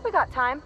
we got time.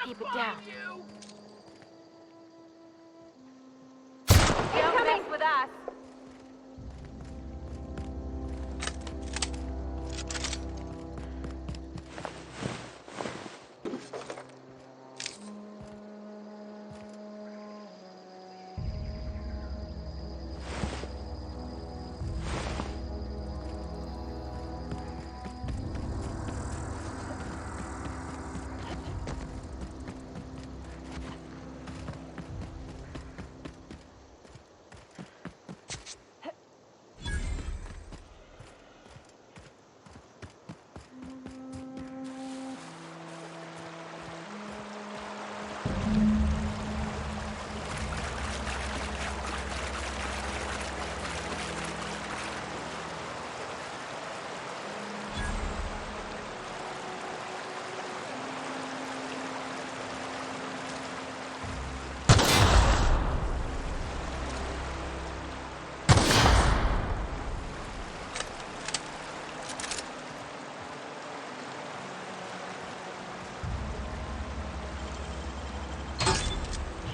Keep it down. Don't mess with us.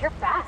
You're fast.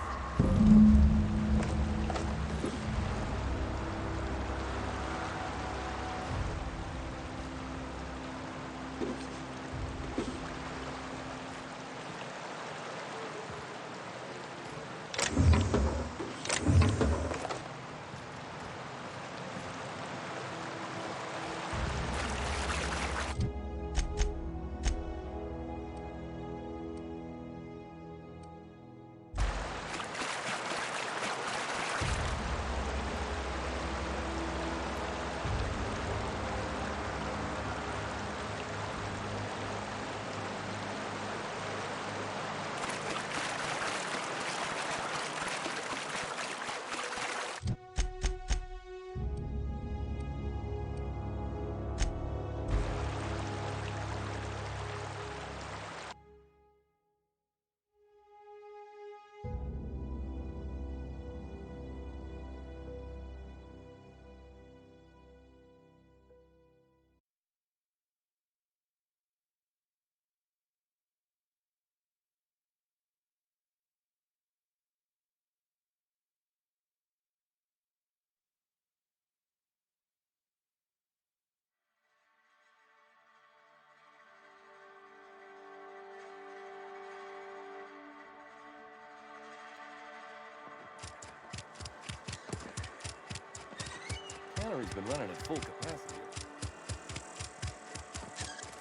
refinery's been running at full capacity.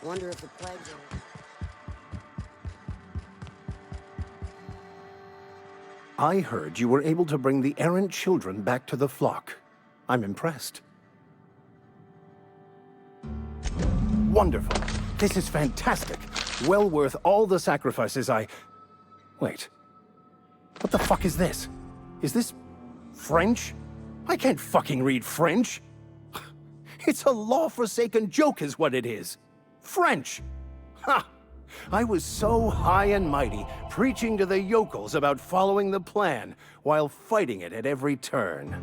Wonder if the plagues are... I heard you were able to bring the errant children back to the flock. I'm impressed. Wonderful. This is fantastic. Well worth all the sacrifices I... Wait. What the fuck is this? Is this... French? I can't fucking read French. It's a law-forsaken joke is what it is. French! Ha! I was so high and mighty, preaching to the yokels about following the plan, while fighting it at every turn.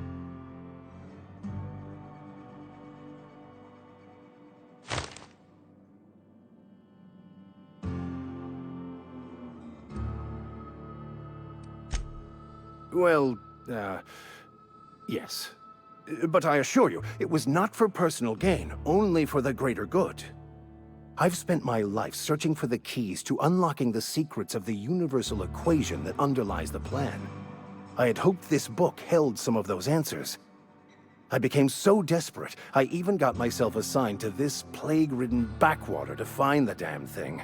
Well, yes. But I assure you, it was not for personal gain, only for the greater good. I've spent my life searching for the keys to unlocking the secrets of the universal equation that underlies the plan. I had hoped this book held some of those answers. I became so desperate, I even got myself assigned to this plague-ridden backwater to find the damn thing.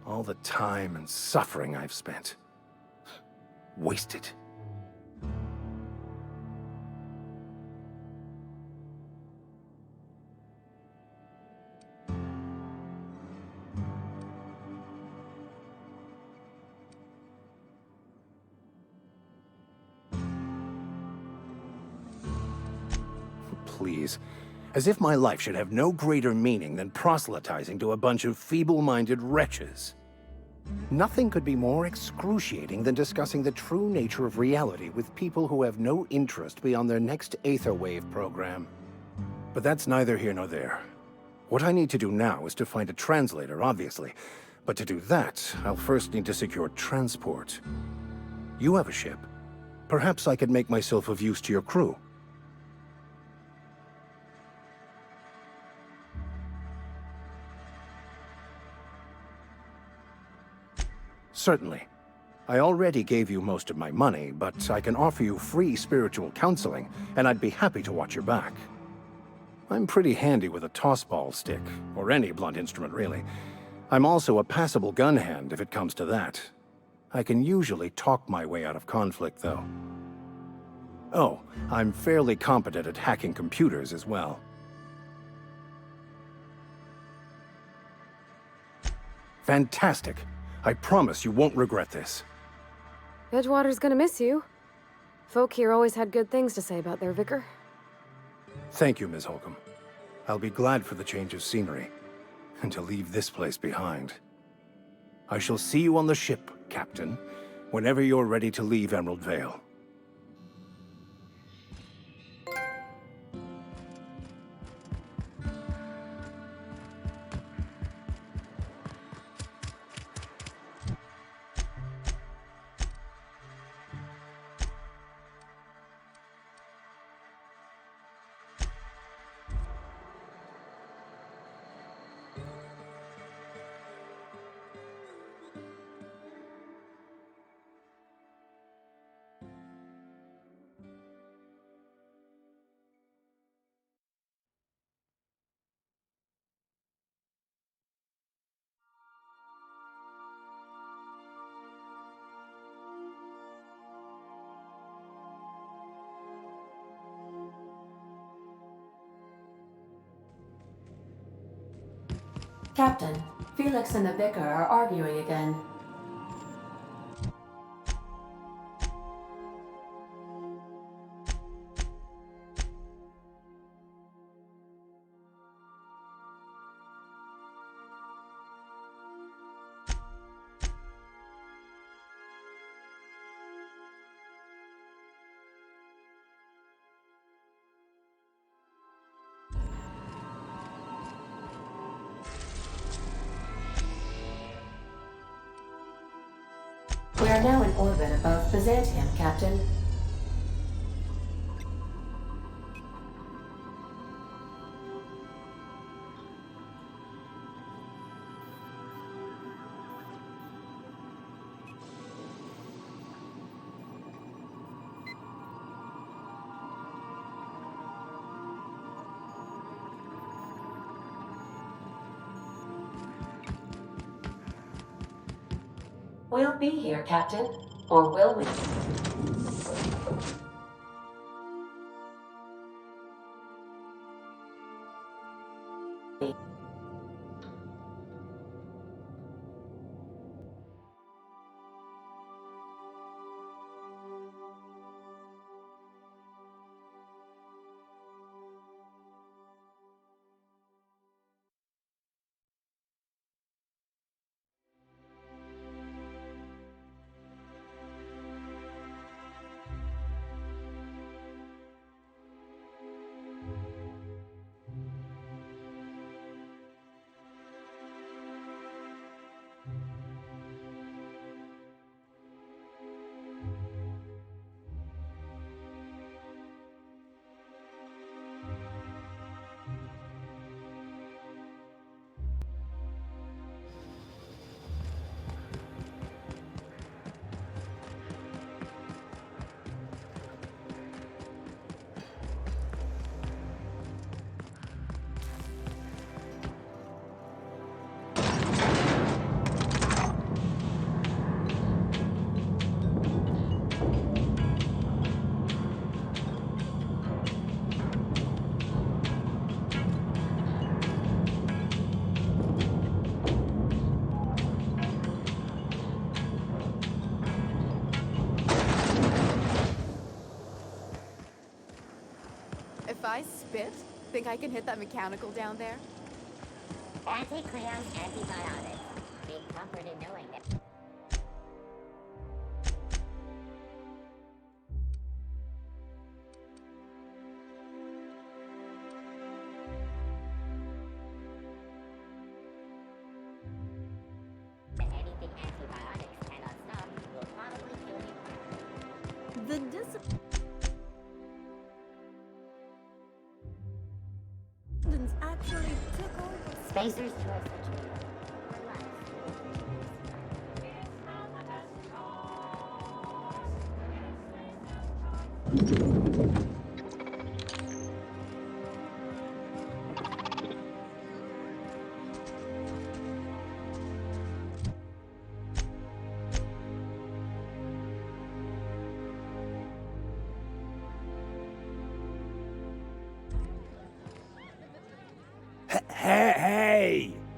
All the time and suffering I've spent. Wasted. Please. As if my life should have no greater meaning than proselytizing to a bunch of feeble-minded wretches. Nothing could be more excruciating than discussing the true nature of reality with people who have no interest beyond their next Aetherwave program. But that's neither here nor there. What I need to do now is to find a translator, obviously. But to do that, I'll first need to secure transport. You have a ship. Perhaps I could make myself of use to your crew. Certainly. I already gave you most of my money, but I can offer you free spiritual counseling, and I'd be happy to watch your back. I'm pretty handy with a tossball stick, or any blunt instrument really. I'm also a passable gun hand if it comes to that. I can usually talk my way out of conflict, though. Oh, I'm fairly competent at hacking computers as well. Fantastic. I promise you won't regret this. Edgewater's gonna miss you. Folk here always had good things to say about their vicar. Thank you, Ms. Holcomb. I'll be glad for the change of scenery, and to leave this place behind. I shall see you on the ship, Captain, whenever you're ready to leave Emerald Vale. Captain, Felix and the Vicar are arguing again. We are now in orbit above Byzantium, Captain. We'll be here, Captain. Or will we? If I spit, think I can hit that mechanical down there? Anti-Cleon's antibiotics. Big comfort in knowing that. Anything antibiotics cannot stop will probably kill you. The discipline actually took over. Spacers to have such a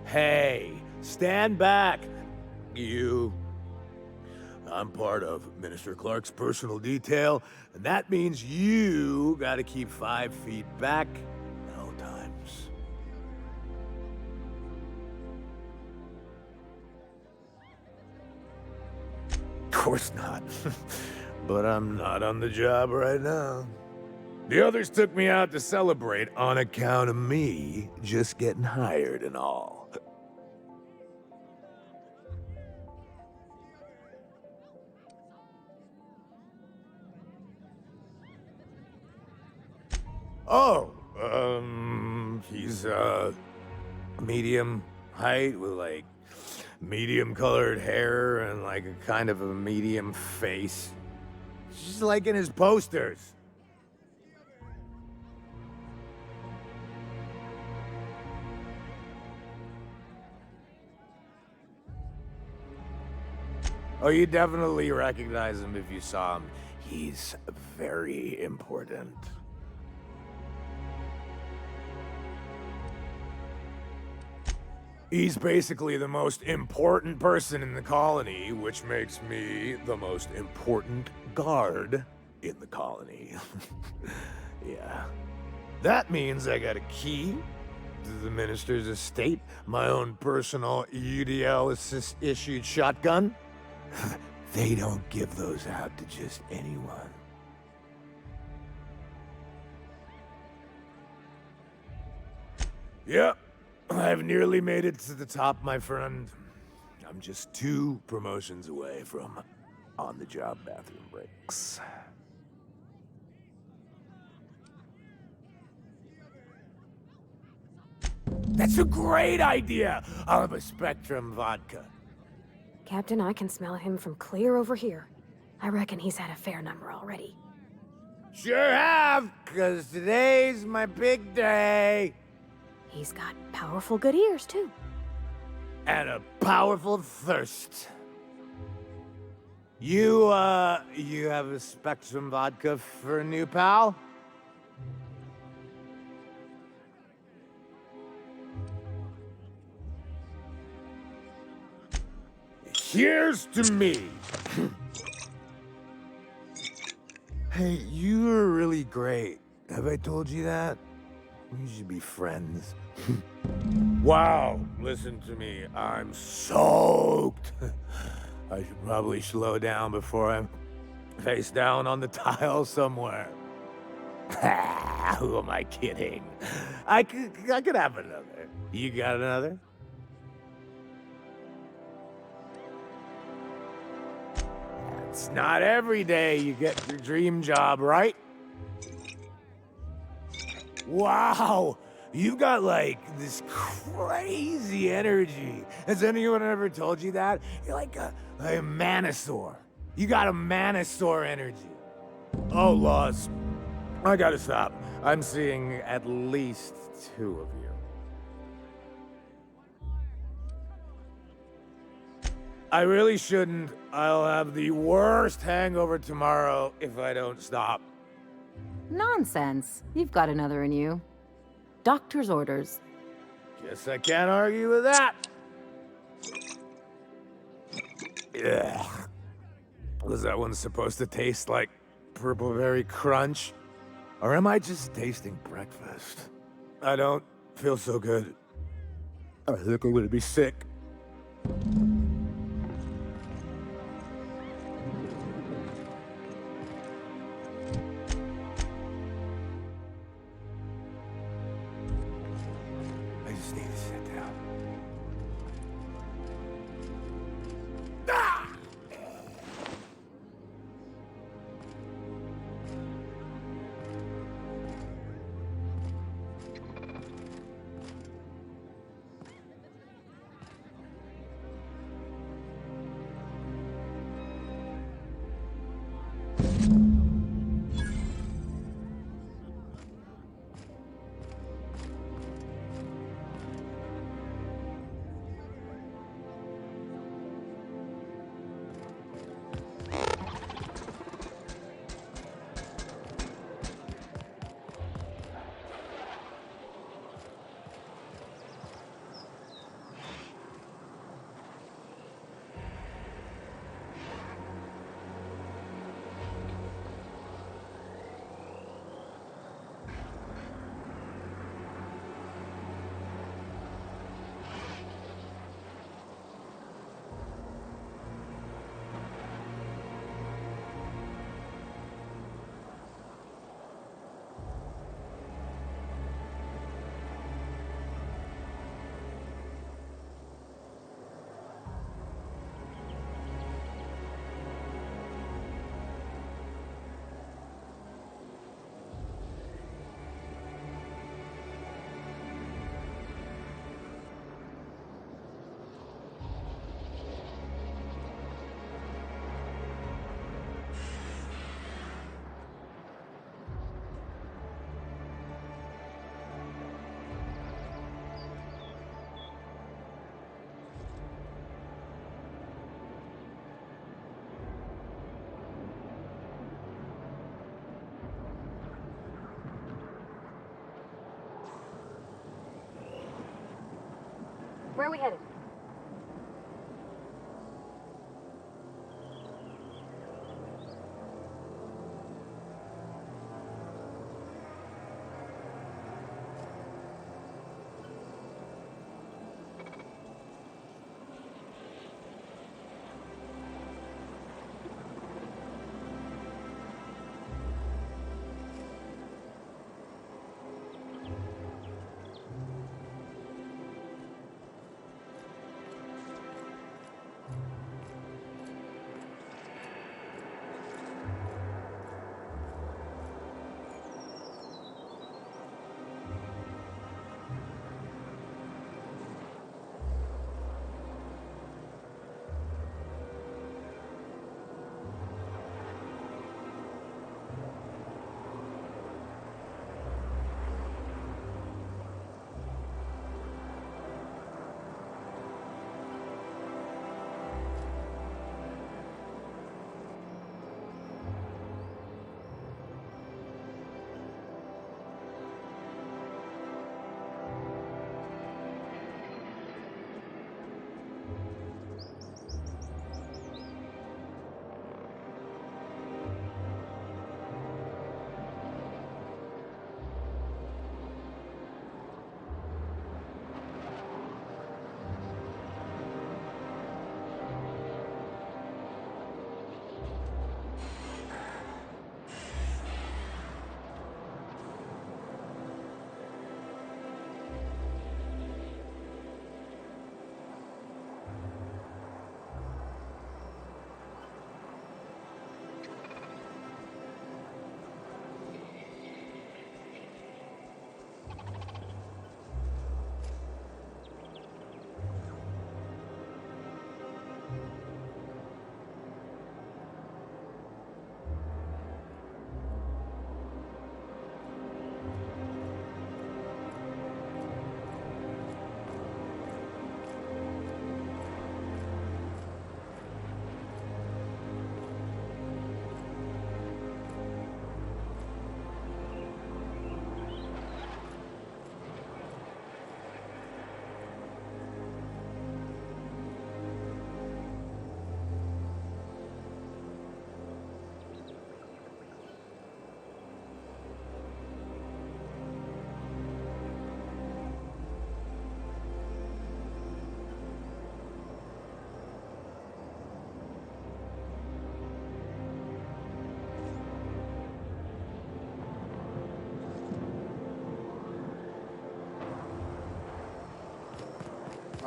Hey, stand back, you. I'm part of Minister Clark's personal detail, and that means you gotta keep 5 feet back at all times. Of course not. But I'm not on the job right now. The others took me out to celebrate on account of me just getting hired and all. Oh, he's, medium height with, like, medium colored hair and, like, a kind of a medium face. Just like in his posters. Oh, you definitely recognize him if you saw him. He's very important. He's basically the most important person in the colony, which makes me the most important guard in the colony. Yeah. That means I got a key to the minister's estate, my own personal UDL-issued shotgun. They don't give those out to just anyone. Yep. I've nearly made it to the top, my friend. I'm just 2 promotions away from on-the-job bathroom breaks. That's a great idea! I'll have a Spectrum vodka. Captain, I can smell him from clear over here. I reckon he's had a fair number already. Sure have, 'cause today's my big day. He's got powerful good ears, too. And a powerful thirst. You have a Spectrum vodka for a new pal? Here's to me. Hey, you're really great. Have I told you that? We should be friends. Wow, listen to me. I'm soaked. I should probably slow down before I'm face down on the tile somewhere. Who am I kidding? I could have another. You got another? It's not every day you get your dream job, right? Wow, you got like this crazy energy. Has anyone ever told you that? You're like a manosaur. You got a manosaur energy. Oh, Laws, I gotta stop. I'm seeing at least 2 of you. I really shouldn't. I'll have the worst hangover tomorrow if I don't stop. Nonsense. You've got another in you. Doctor's orders. Guess I can't argue with that. Ugh. Was that one supposed to taste like purple berry crunch? Or am I just tasting breakfast? I don't feel so good. I think I'm gonna be sick. I just need to sit down. Ah! Where are we headed?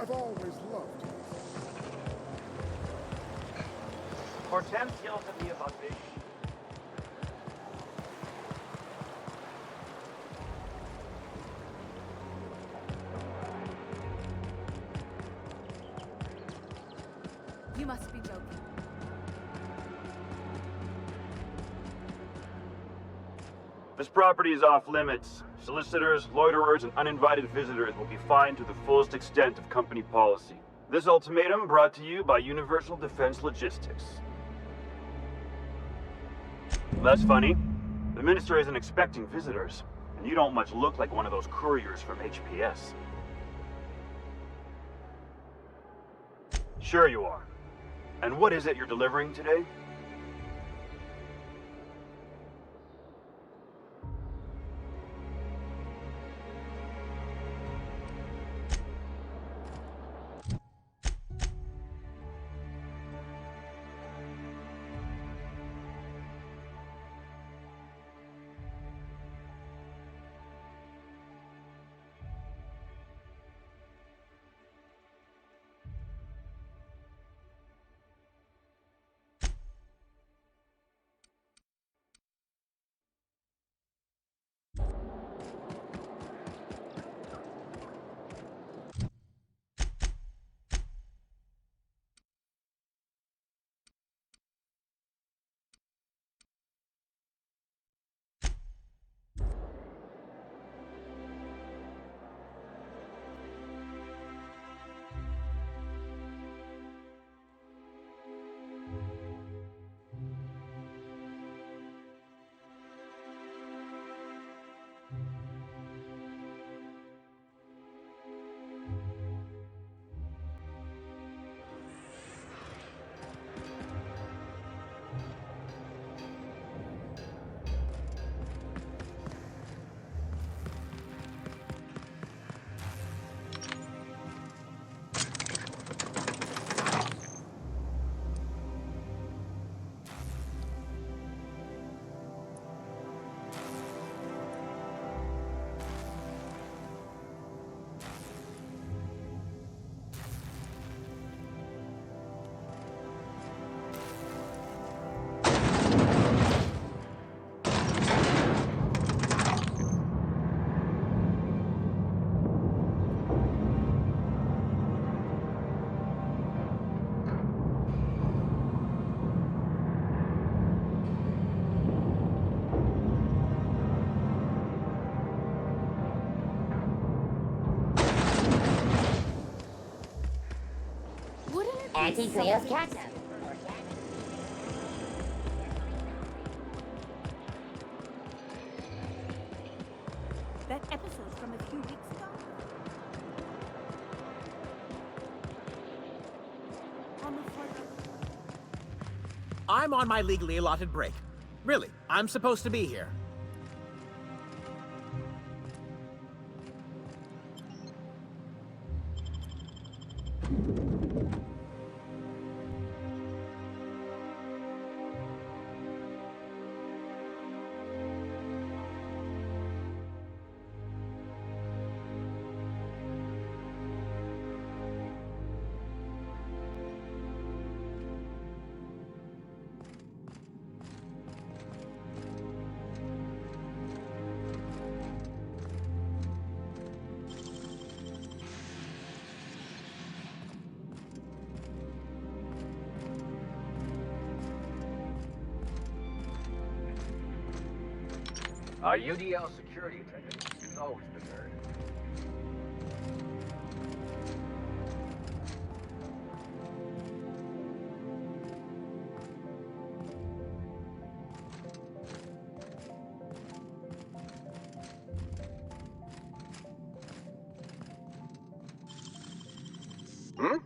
I've always loved you. Hortense yelled at me about this. You must be joking. This property is off limits. Solicitors, loiterers, and uninvited visitors will be fined to the fullest extent of company policy. This ultimatum brought to you by Universal Defense Logistics. That's funny. The minister isn't expecting visitors, and you don't much look like one of those couriers from HPS. Sure you are. And what is it you're delivering today? Auntie Cleo's catsup. That episode from a few weeks ago? On the front of... I'm on my legally allotted break. Really, I'm supposed to be here. UDL security attendant has always been heard. Hmm?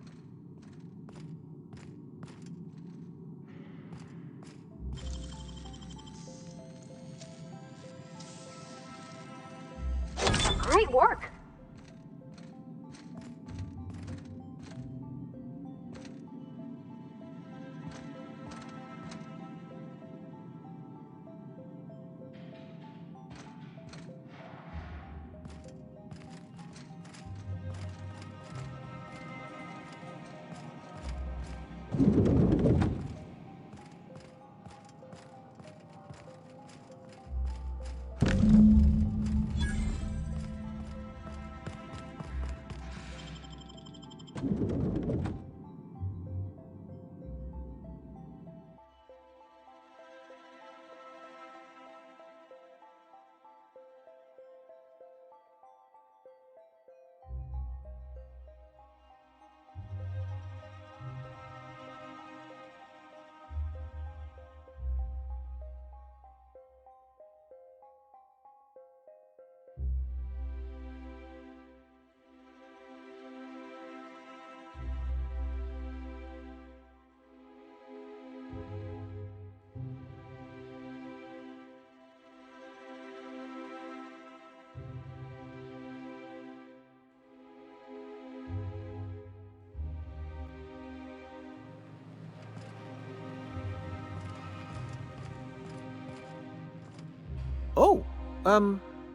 Great work! Oh,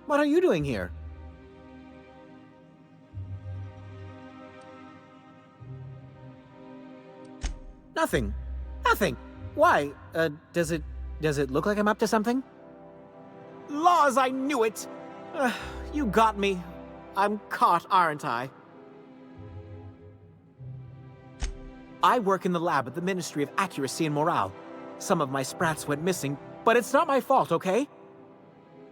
what are you doing here? Nothing. Nothing. Why? Does it look like I'm up to something? Laws, I knew it! You got me. I'm caught, aren't I? I work in the lab at the Ministry of Accuracy and Morale. Some of my sprats went missing, but it's not my fault, okay?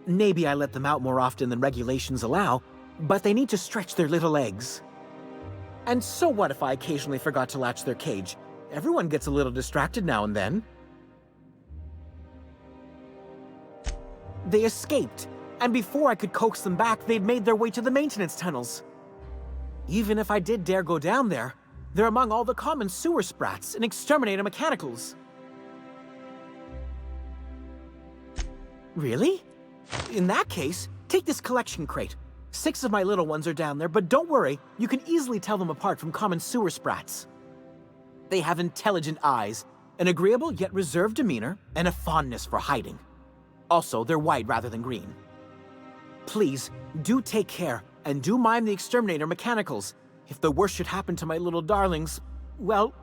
Maybe I let them out more often than regulations allow, but they need to stretch their little legs. And so what if I occasionally forgot to latch their cage? Everyone gets a little distracted now and then. They escaped, and before I could coax them back, they'd made their way to the maintenance tunnels. Even if I did dare go down there, they're among all the common sewer sprats and exterminator mechanicals. Really? In that case, take this collection crate. 6 of my little ones are down there, but don't worry, you can easily tell them apart from common sewer sprats. They have intelligent eyes, an agreeable yet reserved demeanor, and a fondness for hiding. Also, they're white rather than green. Please, do take care, and do mind the exterminator mechanicals. If the worst should happen to my little darlings, well,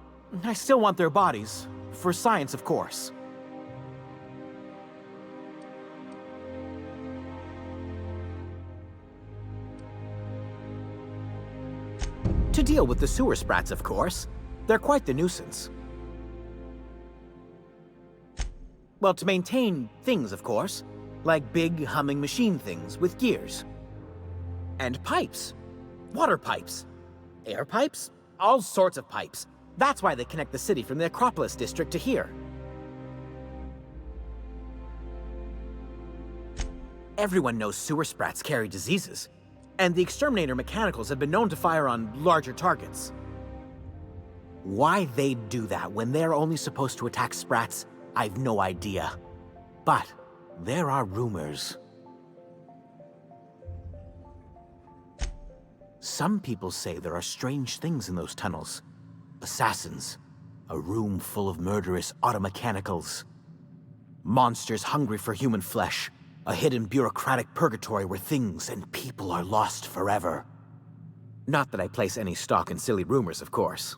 I still want their bodies. For science, of course. To deal with the sewer sprats, of course. They're quite the nuisance. Well, to maintain things, of course. Like big, humming machine things with gears. And pipes. Water pipes. Air pipes? All sorts of pipes. That's why they connect the city from the Acropolis district to here. Everyone knows sewer sprats carry diseases. And the exterminator mechanicals have been known to fire on larger targets. Why they'd do that when they're only supposed to attack sprats, I've no idea. But there are rumors. Some people say there are strange things in those tunnels. Assassins, a room full of murderous automechanicals. Monsters hungry for human flesh, a hidden bureaucratic purgatory where things and people are lost forever. Not that I place any stock in silly rumors, of course.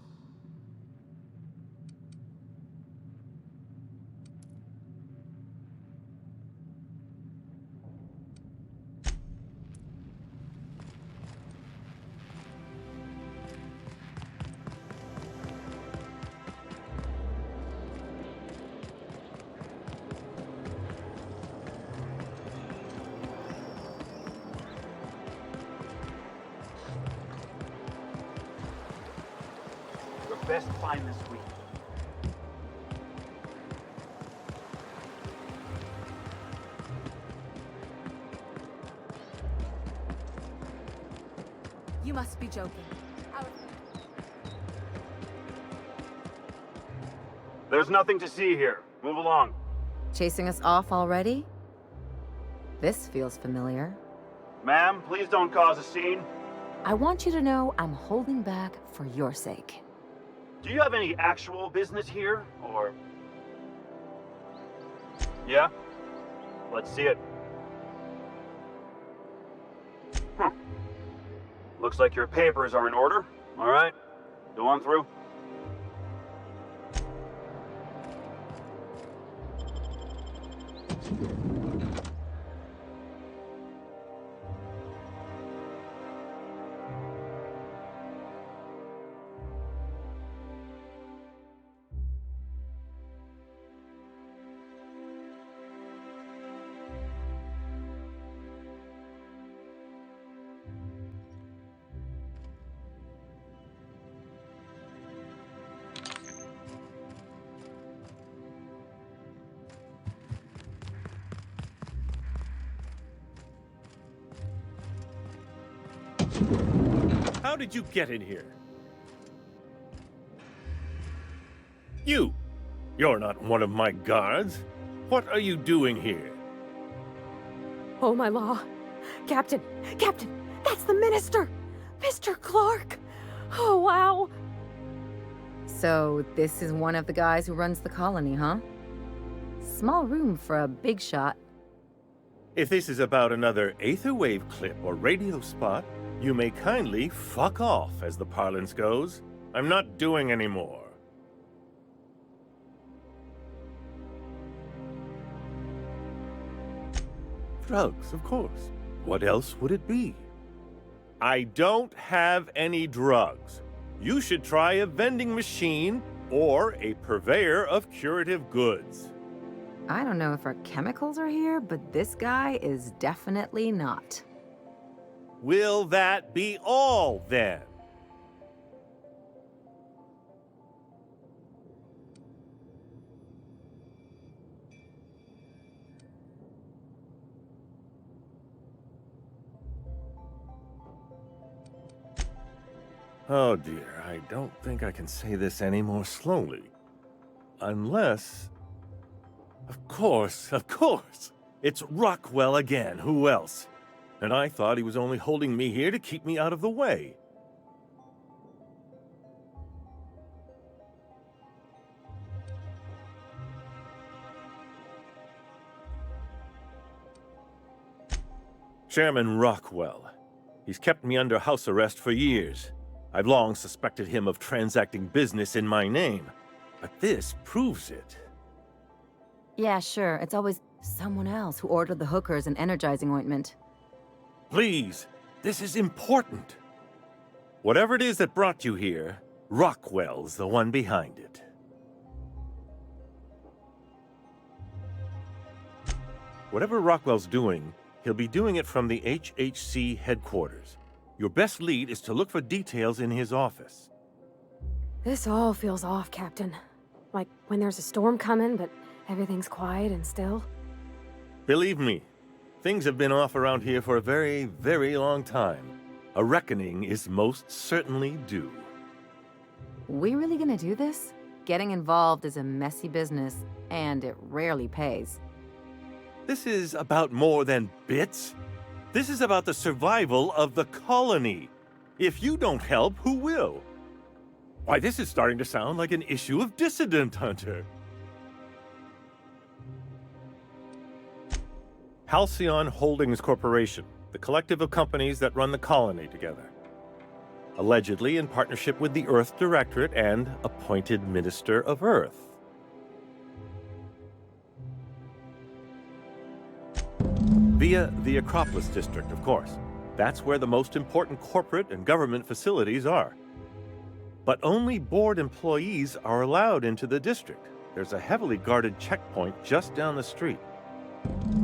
Best find this week. You must be joking. There's nothing to see here. Move along. Chasing us off already? This feels familiar. Ma'am, please don't cause a scene. I want you to know I'm holding back for your sake. Do you have any actual business here, or... Yeah? Let's see it. Looks like your papers are in order. All right, go on through. How did you get in here? You're not one of my guards. What are you doing here? Oh, my law. Captain! Captain! That's the minister! Mr. Clark! Oh, wow! So, this is one of the guys who runs the colony, huh? Small room for a big shot. If this is about another aetherwave clip or radio spot, you may kindly fuck off, as the parlance goes. I'm not doing any more. Drugs, of course. What else would it be? I don't have any drugs. You should try a vending machine or a purveyor of curative goods. I don't know if our chemicals are here, but this guy is definitely not. Will that be all, then? Oh dear, I don't think I can say this any more slowly. Unless... Of course! It's Rockwell again, who else? And I thought he was only holding me here to keep me out of the way. Chairman Rockwell. He's kept me under house arrest for years. I've long suspected him of transacting business in my name, but this proves it. Yeah, sure. It's always someone else who ordered the hookers and energizing ointment. Please, this is important. Whatever it is that brought you here, Rockwell's the one behind it. Whatever Rockwell's doing, he'll be doing it from the HHC headquarters. Your best lead is to look for details in his office. This all feels off, Captain. Like when there's a storm coming, but everything's quiet and still. Believe me, things have been off around here for a very, very long time. A reckoning is most certainly due. We really gonna do this? Getting involved is a messy business, and it rarely pays. This is about more than bits. This is about the survival of the colony. If you don't help, who will? Why, this is starting to sound like an issue of Dissident Hunter. Halcyon Holdings Corporation, the collective of companies that run the colony together. Allegedly in partnership with the Earth Directorate and appointed Minister of Earth. Via the Acropolis District, of course. That's where the most important corporate and government facilities are. But only board employees are allowed into the district. There's a heavily guarded checkpoint just down the street.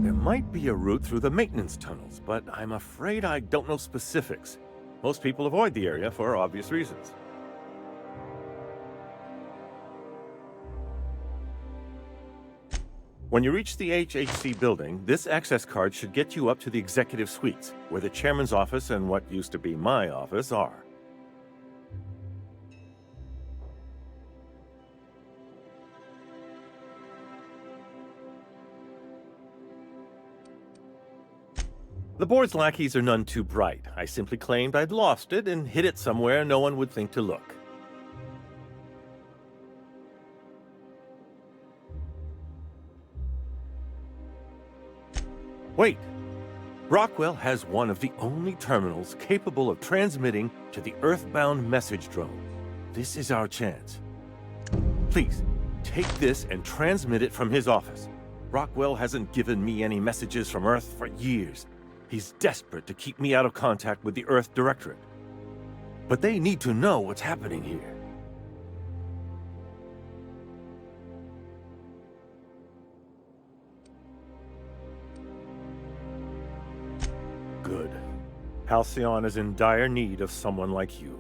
There might be a route through the maintenance tunnels, but I'm afraid I don't know specifics. Most people avoid the area for obvious reasons. When you reach the HHC building, this access card should get you up to the executive suites, where the chairman's office and what used to be my office are. The board's lackeys are none too bright. I simply claimed I'd lost it and hid it somewhere no one would think to look. Wait! Rockwell has one of the only terminals capable of transmitting to the Earthbound message drone. This is our chance. Please, take this and transmit it from his office. Rockwell hasn't given me any messages from Earth for years. He's desperate to keep me out of contact with the Earth Directorate. But they need to know what's happening here. Good. Halcyon is in dire need of someone like you.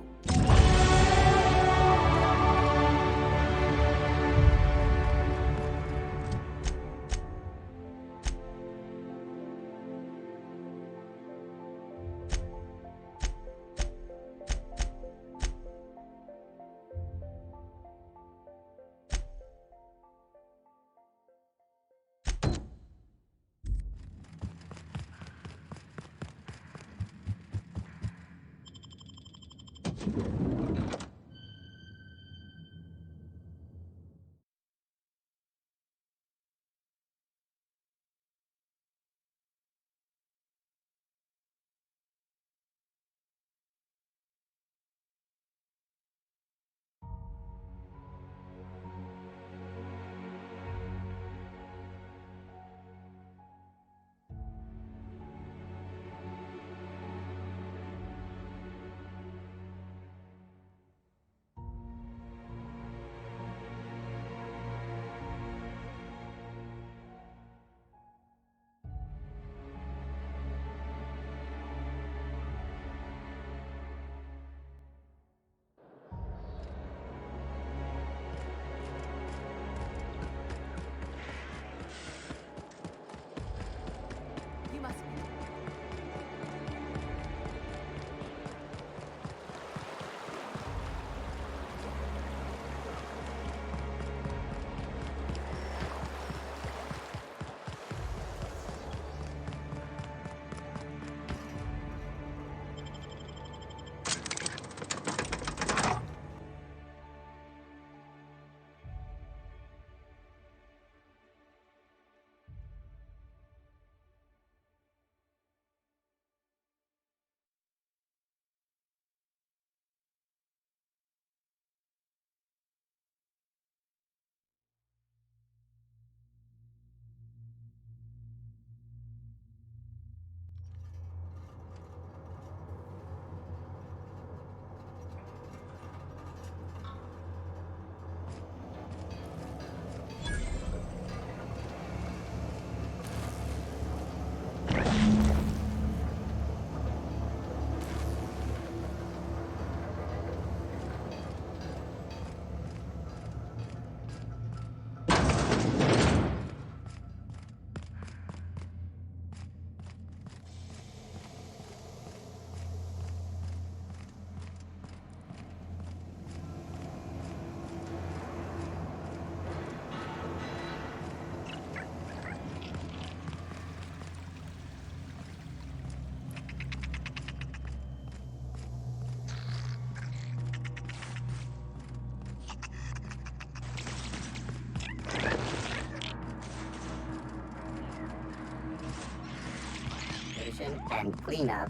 inspection and cleanup.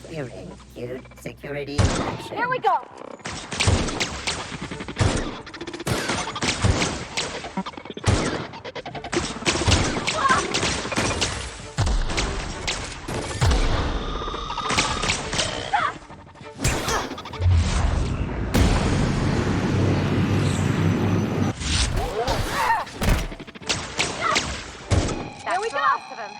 Clearing queued security action. Here we go. There we go. Last of him.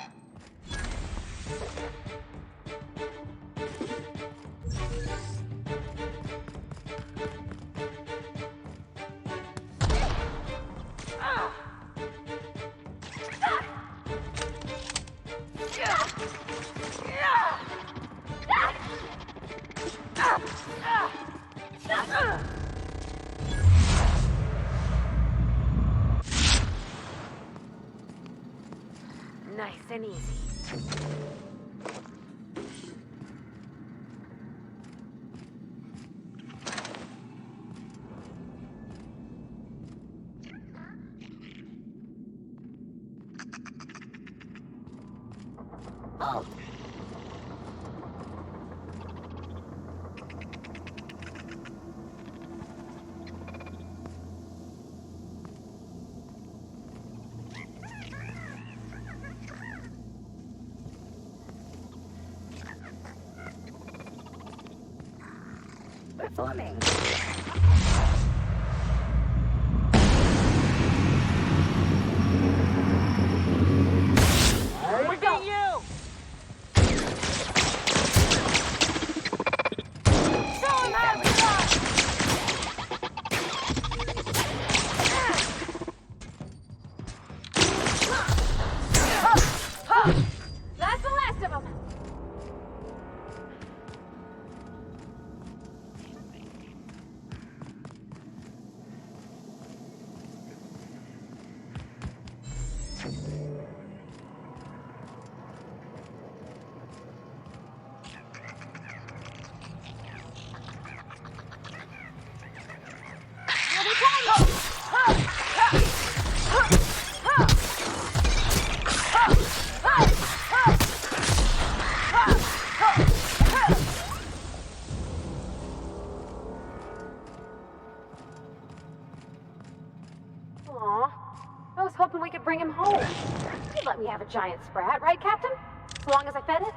Nice and easy. Halt. Performing. We got you. Show him how it's done. That's the last of them. Aw, I was hoping we could bring him home. You'd let me have a giant sprat, right, Captain? As long as I fed it?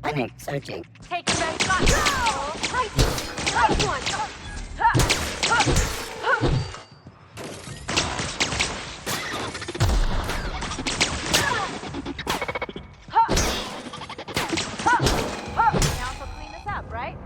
Panic searching. Take your best shot. Nice one. Now she'll clean this up, right?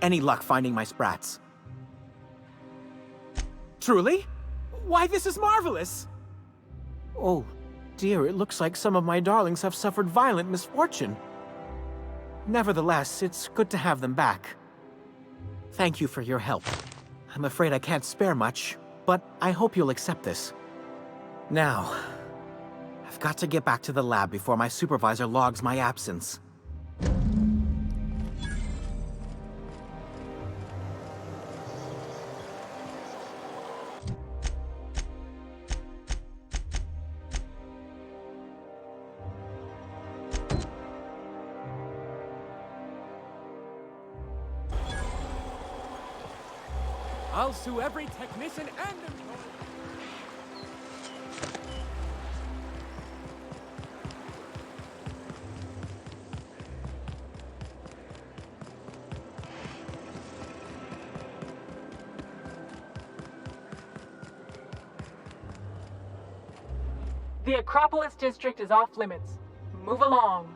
any luck finding my sprats. Truly? Why, this is marvelous! Oh, dear, it looks like some of my darlings have suffered violent misfortune. Nevertheless, it's good to have them back. Thank you for your help. I'm afraid I can't spare much, but I hope you'll accept this. Now, I've got to get back to the lab before my supervisor logs my absence. I'll sue every technician and employee. The Acropolis district is off limits. Move along.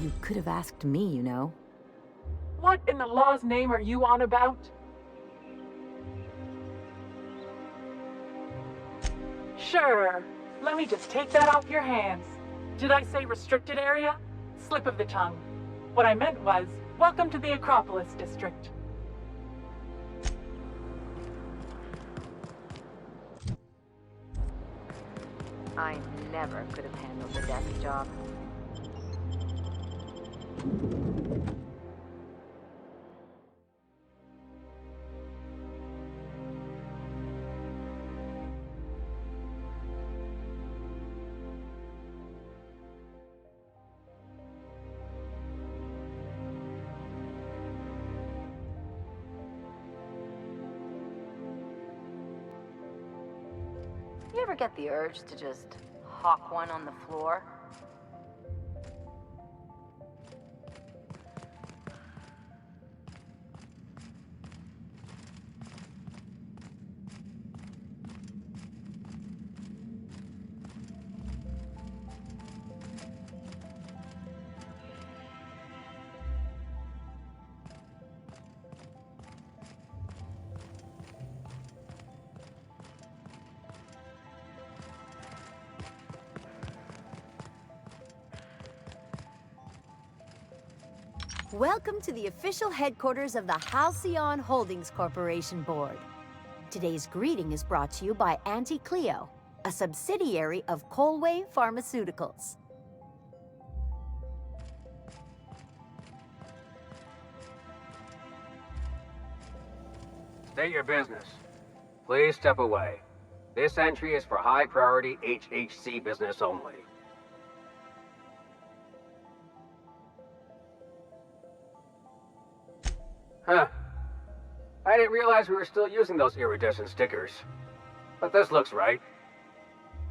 You could have asked me, you know. What in the law's name are you on about? Sure. Let me just take that off your hands. Did I say restricted area? Slip of the tongue. What I meant was, welcome to the Acropolis district. I never could have handled the desk job. You ever get the urge to just hawk one on the floor? Welcome to the official headquarters of the Halcyon Holdings Corporation Board. Today's greeting is brought to you by Auntie Cleo, a subsidiary of Colway Pharmaceuticals. State your business. Please step away. This entry is for high-priority HHC business only. Huh. I didn't realize we were still using those iridescent stickers. But this looks right.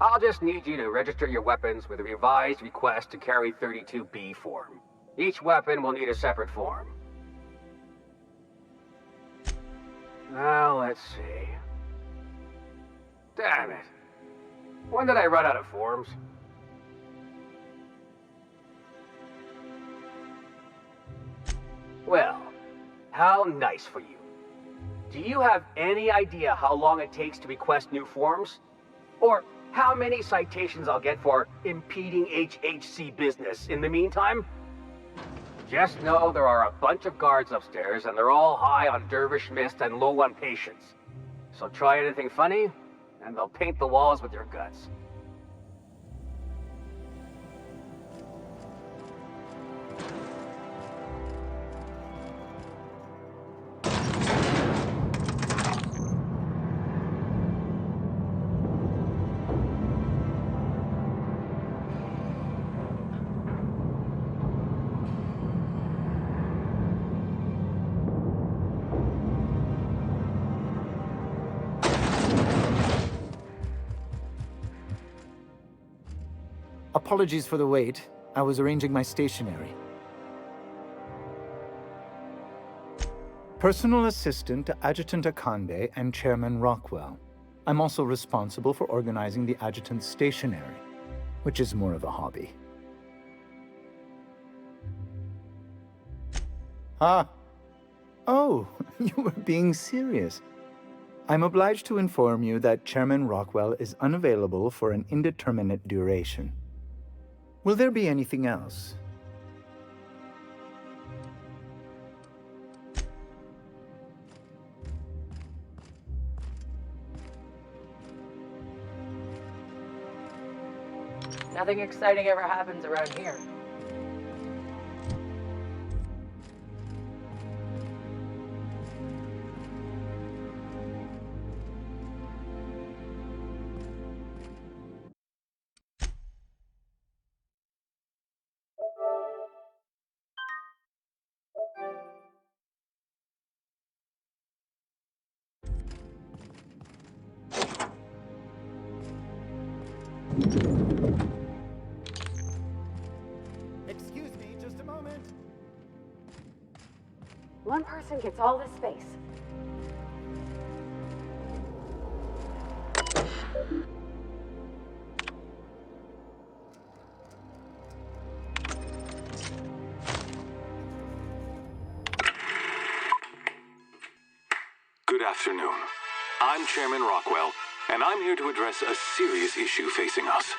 I'll just need you to register your weapons with a revised request to carry 32B form. Each weapon will need a separate form. Now, let's see. Damn it. When did I run out of forms? Well, how nice for you. Do you have any idea how long it takes to request new forms? Or how many citations I'll get for impeding HHC business in the meantime? Just know there are a bunch of guards upstairs and they're all high on dervish mist and low on patience. So try anything funny, and they'll paint the walls with your guts. Apologies for the wait. I was arranging my stationery. Personal assistant to Adjutant Akande and Chairman Rockwell. I'm also responsible for organizing the adjutant's stationery, which is more of a hobby. Ah. Oh, you were being serious. I'm obliged to inform you that Chairman Rockwell is unavailable for an indeterminate duration. Will there be anything else? Nothing exciting ever happens around here. Excuse me, just a moment. One person gets all this space. Good afternoon. I'm Chairman Rockwell, and I'm here to address a serious issue facing us.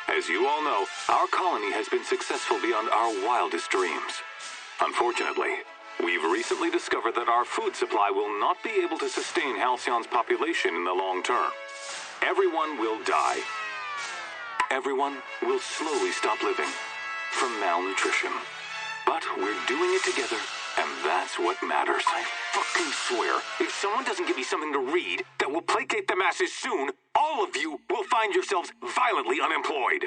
As you all know, our colony has been successful beyond our wildest dreams. Unfortunately, we've recently discovered that our food supply will not be able to sustain Halcyon's population in the long term. Everyone will die. Everyone will slowly stop living from malnutrition. But we're doing it together, and that's what matters. I fucking swear, if someone doesn't give me something to read that will placate the masses soon, all of you will find yourselves violently unemployed.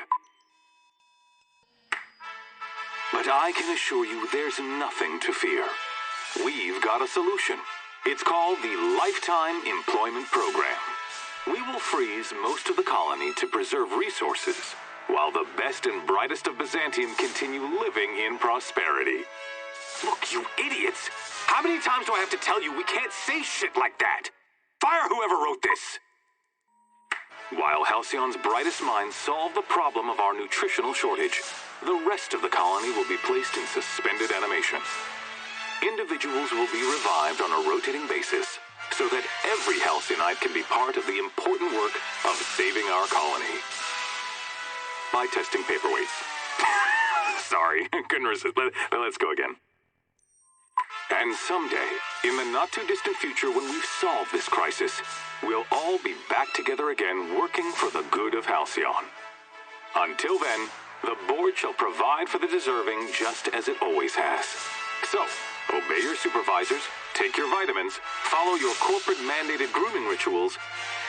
But I can assure you there's nothing to fear. We've got a solution. It's called the Lifetime Employment Program. We will freeze most of the colony to preserve resources, while the best and brightest of Byzantium continue living in prosperity. Look, you idiots! How many times do I have to tell you we can't say shit like that? Fire whoever wrote this! While Halcyon's brightest minds solve the problem of our nutritional shortage, the rest of the colony will be placed in suspended animation. Individuals will be revived on a rotating basis, so that every Halcyonite can be part of the important work of saving our colony. By testing paperweights. Sorry, couldn't resist. Let's go again. And someday, in the not-too-distant future when we've solved this crisis, we'll all be back together again working for the good of Halcyon. Until then, the board shall provide for the deserving just as it always has. So, obey your supervisors, take your vitamins, follow your corporate-mandated grooming rituals,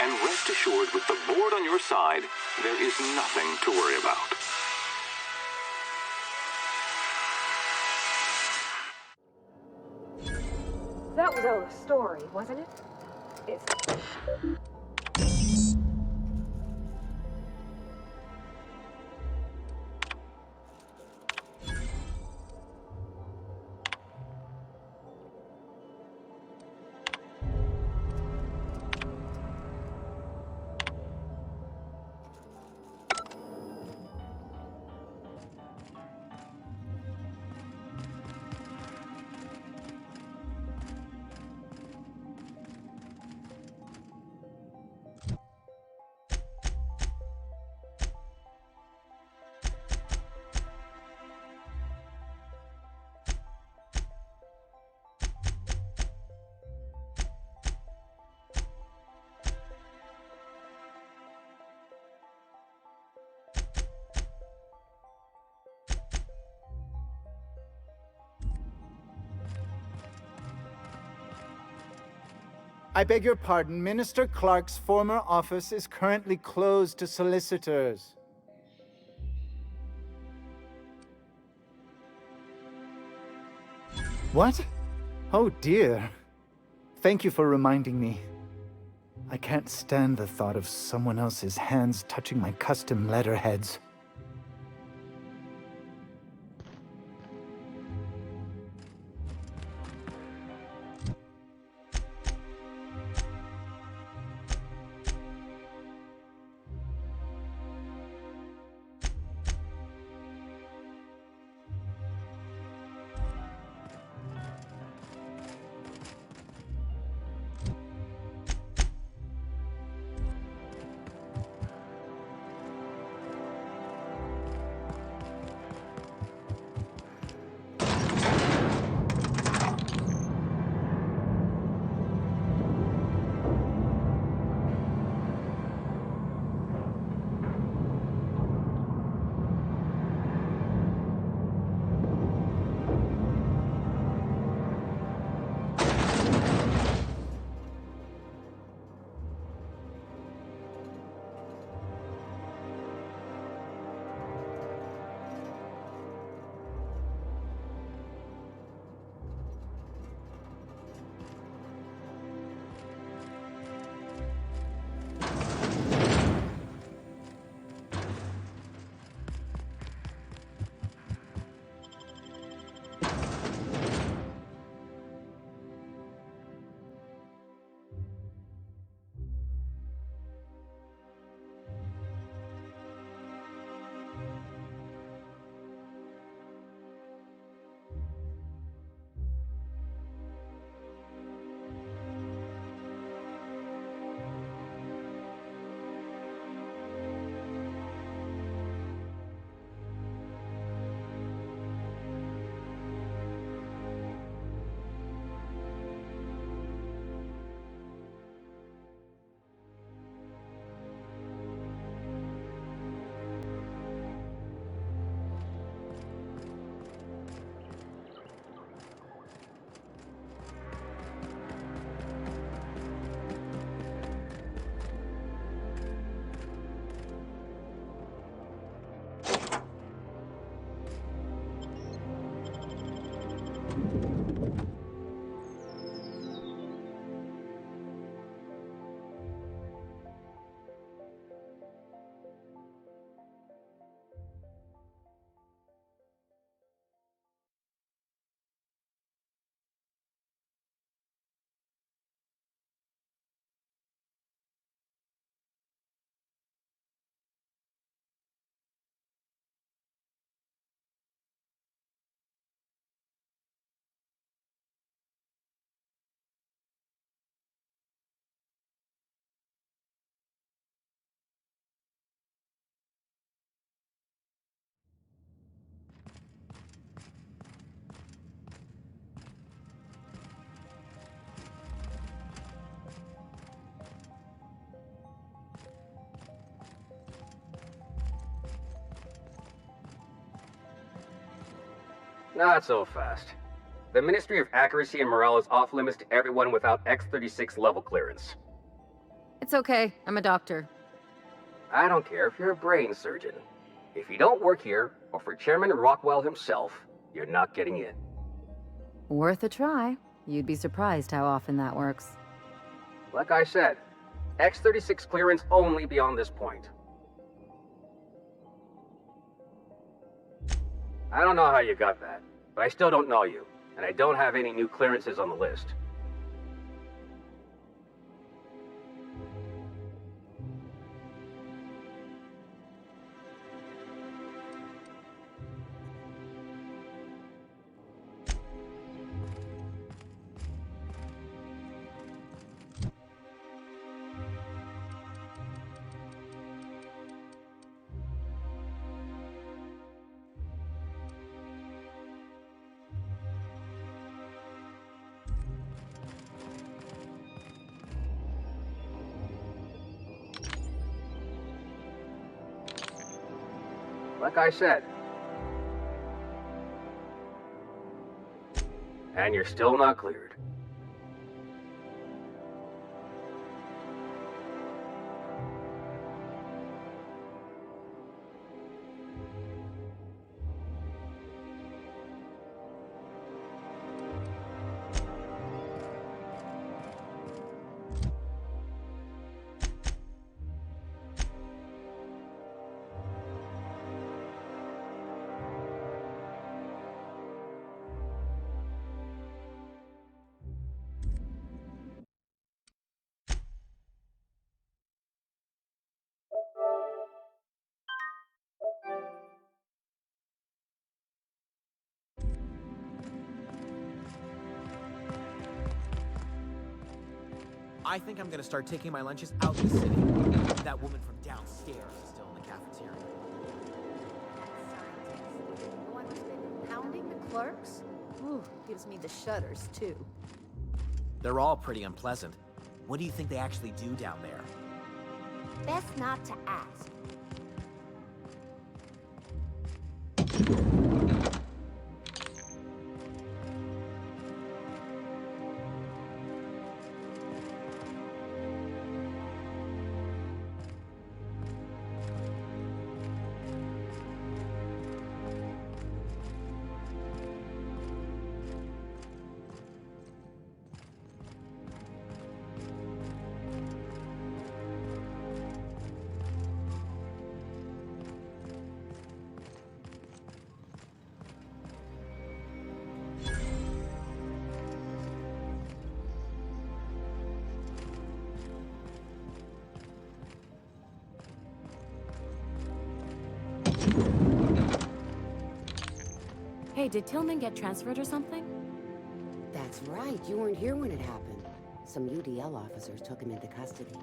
and rest assured with the board on your side, there is nothing to worry about. That was all a story, wasn't it? It's... I beg your pardon, Minister Clark's former office is currently closed to solicitors. What? Oh dear. Thank you for reminding me. I can't stand the thought of someone else's hands touching my custom letterheads. Not so fast. The Ministry of Accuracy and Morale is off limits to everyone without X-36 level clearance. It's okay. I'm a doctor. I don't care if you're a brain surgeon. If you don't work here, or for Chairman Rockwell himself, you're not getting in. Worth a try. You'd be surprised how often that works. Like I said, X-36 clearance only beyond this point. I don't know how you got that, but I still don't know you, and I don't have any new clearances on the list. Like I said. And you're still not cleared. I think I'm gonna start taking my lunches out in the city. That woman from downstairs is still in the cafeteria. The one who's been pounding the clerks? Ooh, gives me the shudders, too. They're all pretty unpleasant. What do you think they actually do down there? Best not to ask. Hey, did Tillman get transferred or something? That's right. You weren't here when it happened. Some UDL officers took him into custody.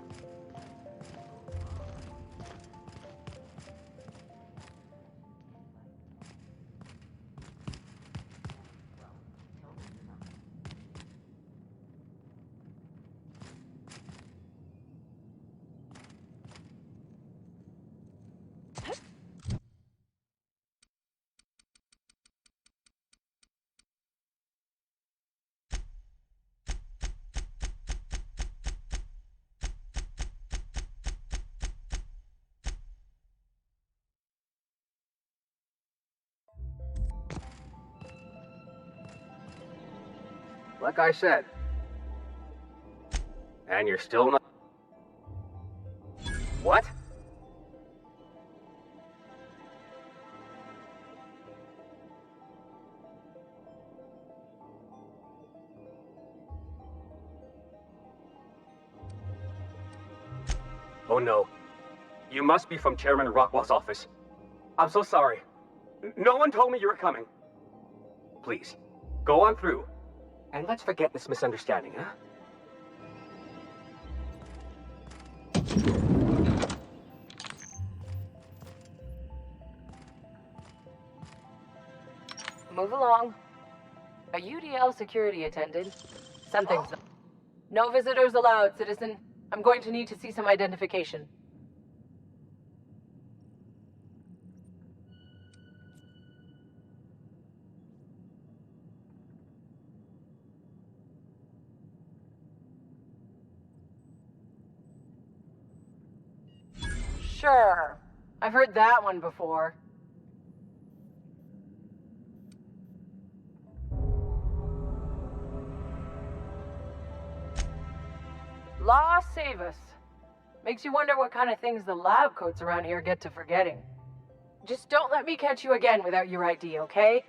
Like I said. And you're still not... What? Oh no. You must be from Chairman Rockwell's office. I'm so sorry. No one told me you were coming. Please, go on through. And let's forget this misunderstanding, huh? Move along. A UDL security attendant. Something's... No visitors allowed, citizen. I'm going to need to see some identification. Sure. I've heard that one before. Law save us. Makes you wonder what kind of things the lab coats around here get to forgetting. Just don't let me catch you again without your ID, okay?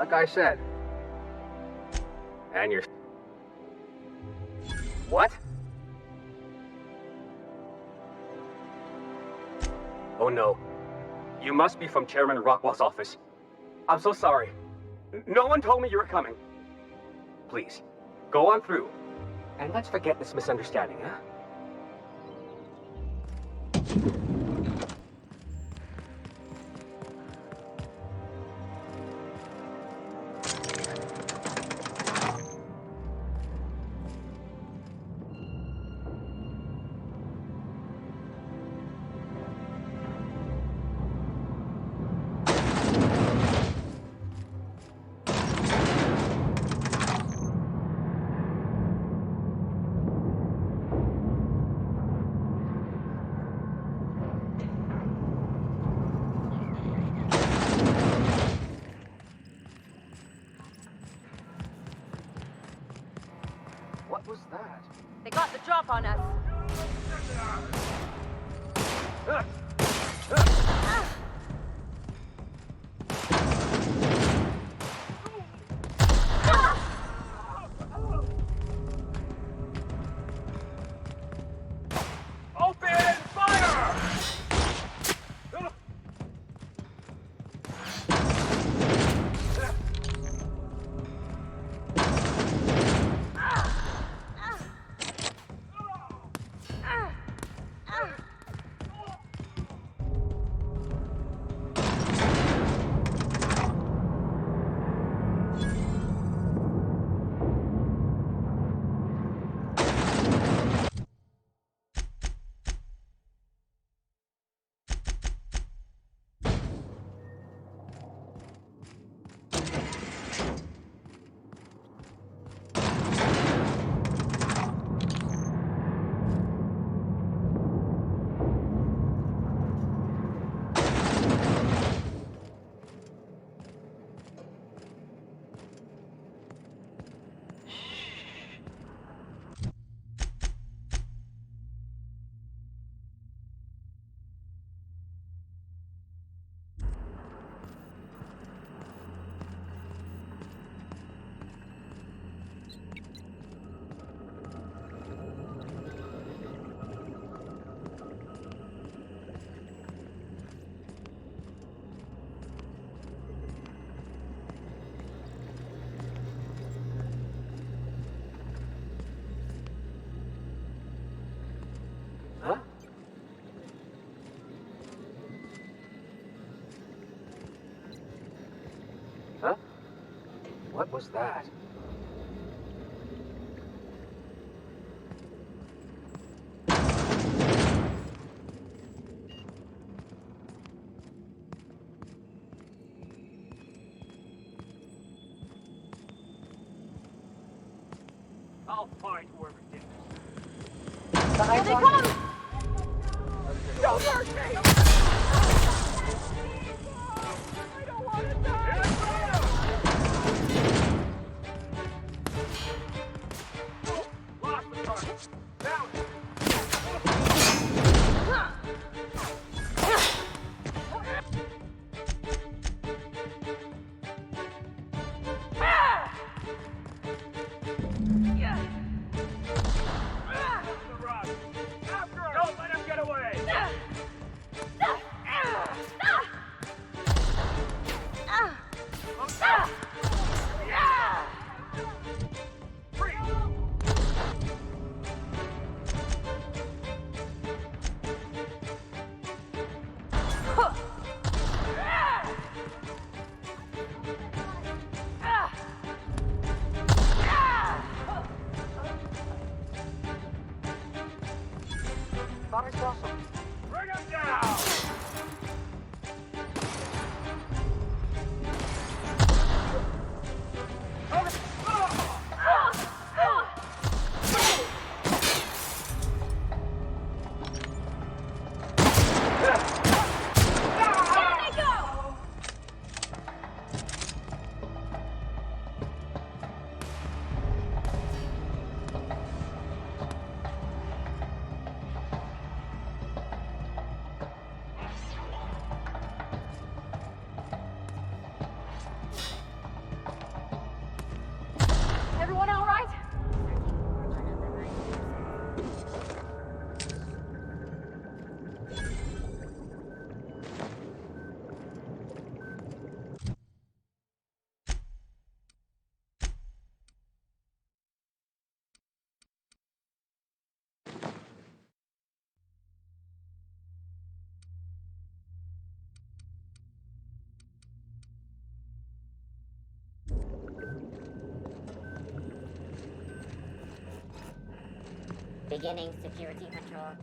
Like I said. And you're... What? Oh no. You must be from Chairman Rockwell's office. I'm so sorry. No one told me you were coming. Please, go on through. And let's forget this misunderstanding, huh? What was that? They got the drop on us. Open fire! What was that? I'll find whoever did this. Here they come! Don't hurt me! I don't want to die! Lost the target. Down. Don't let him get away! Thought I saw some. Bring him down! Everyone all right? Beginning security patrol.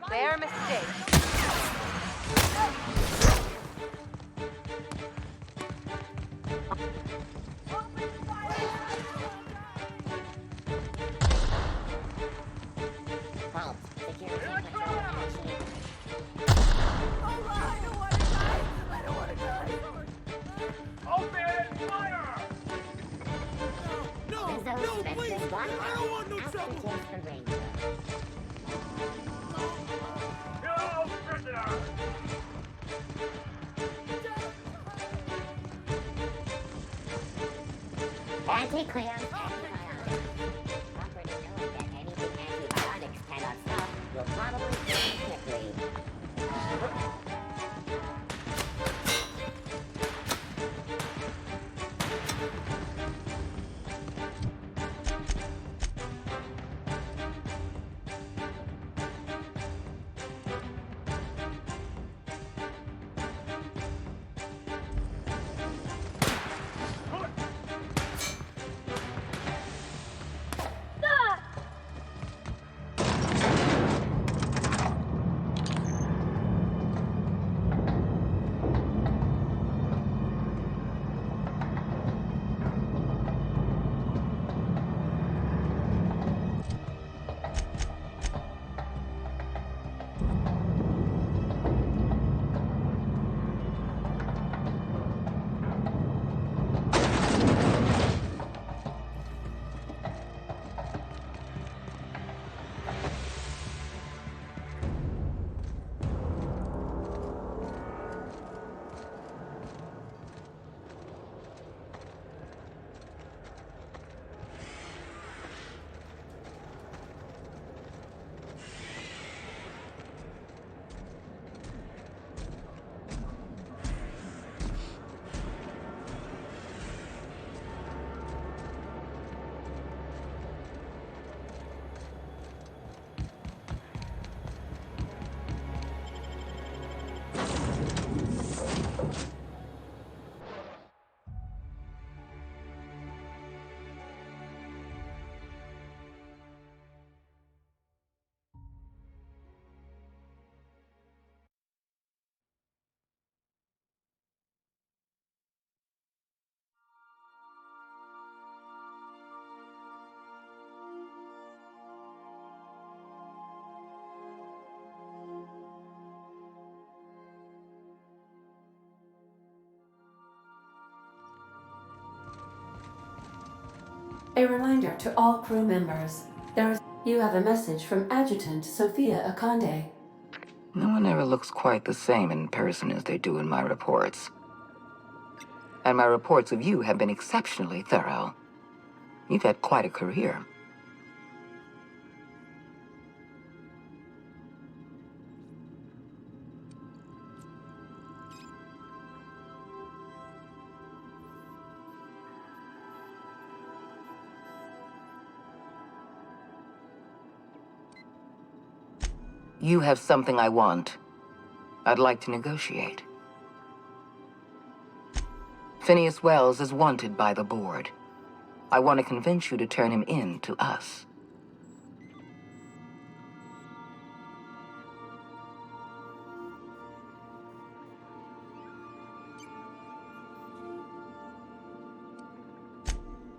Their mistake. Vault, security control initiated. Open fire! The zone defenses blocked. Active teams for Ranger. No prisoner! Anti-clear. Operator knowing that anything antibiotics cannot stop will probably kill him quickly. A reminder to all crew members. You have a message from Adjutant Sophia Akande. No one ever looks quite the same in person as they do in my reports. And my reports of you have been exceptionally thorough. You've had quite a career. You have something I want. I'd like to negotiate. Phineas Wells is wanted by the board. I want to convince you to turn him in to us.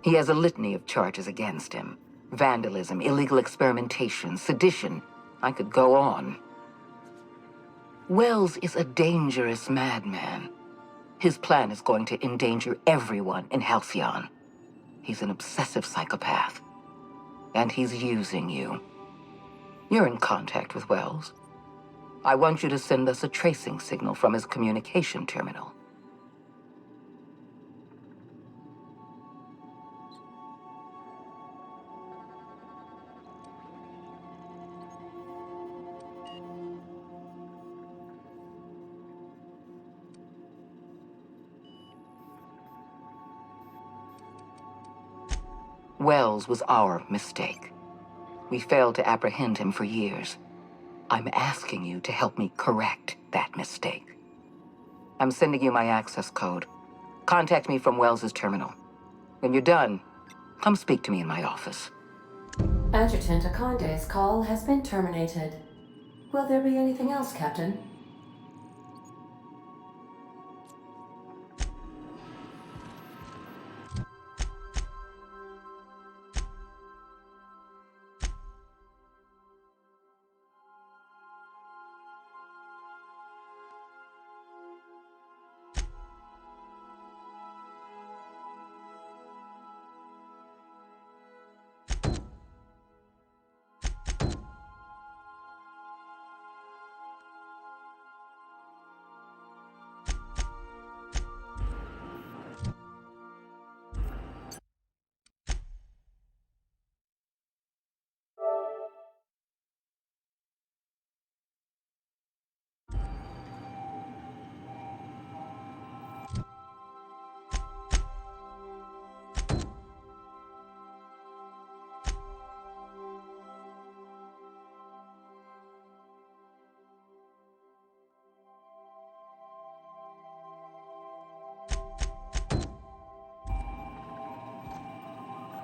He has a litany of charges against him. Vandalism, illegal experimentation, sedition. I could go on. Wells is a dangerous madman. His plan is going to endanger everyone in Halcyon. He's an obsessive psychopath. And he's using you. You're in contact with Wells. I want you to send us a tracing signal from his communication terminal. Wells was our mistake. We failed to apprehend him for years. I'm asking you to help me correct that mistake. I'm sending you my access code. Contact me from Wells's terminal. When you're done, come speak to me in my office. Adjutant Akande's call has been terminated. Will there be anything else, Captain?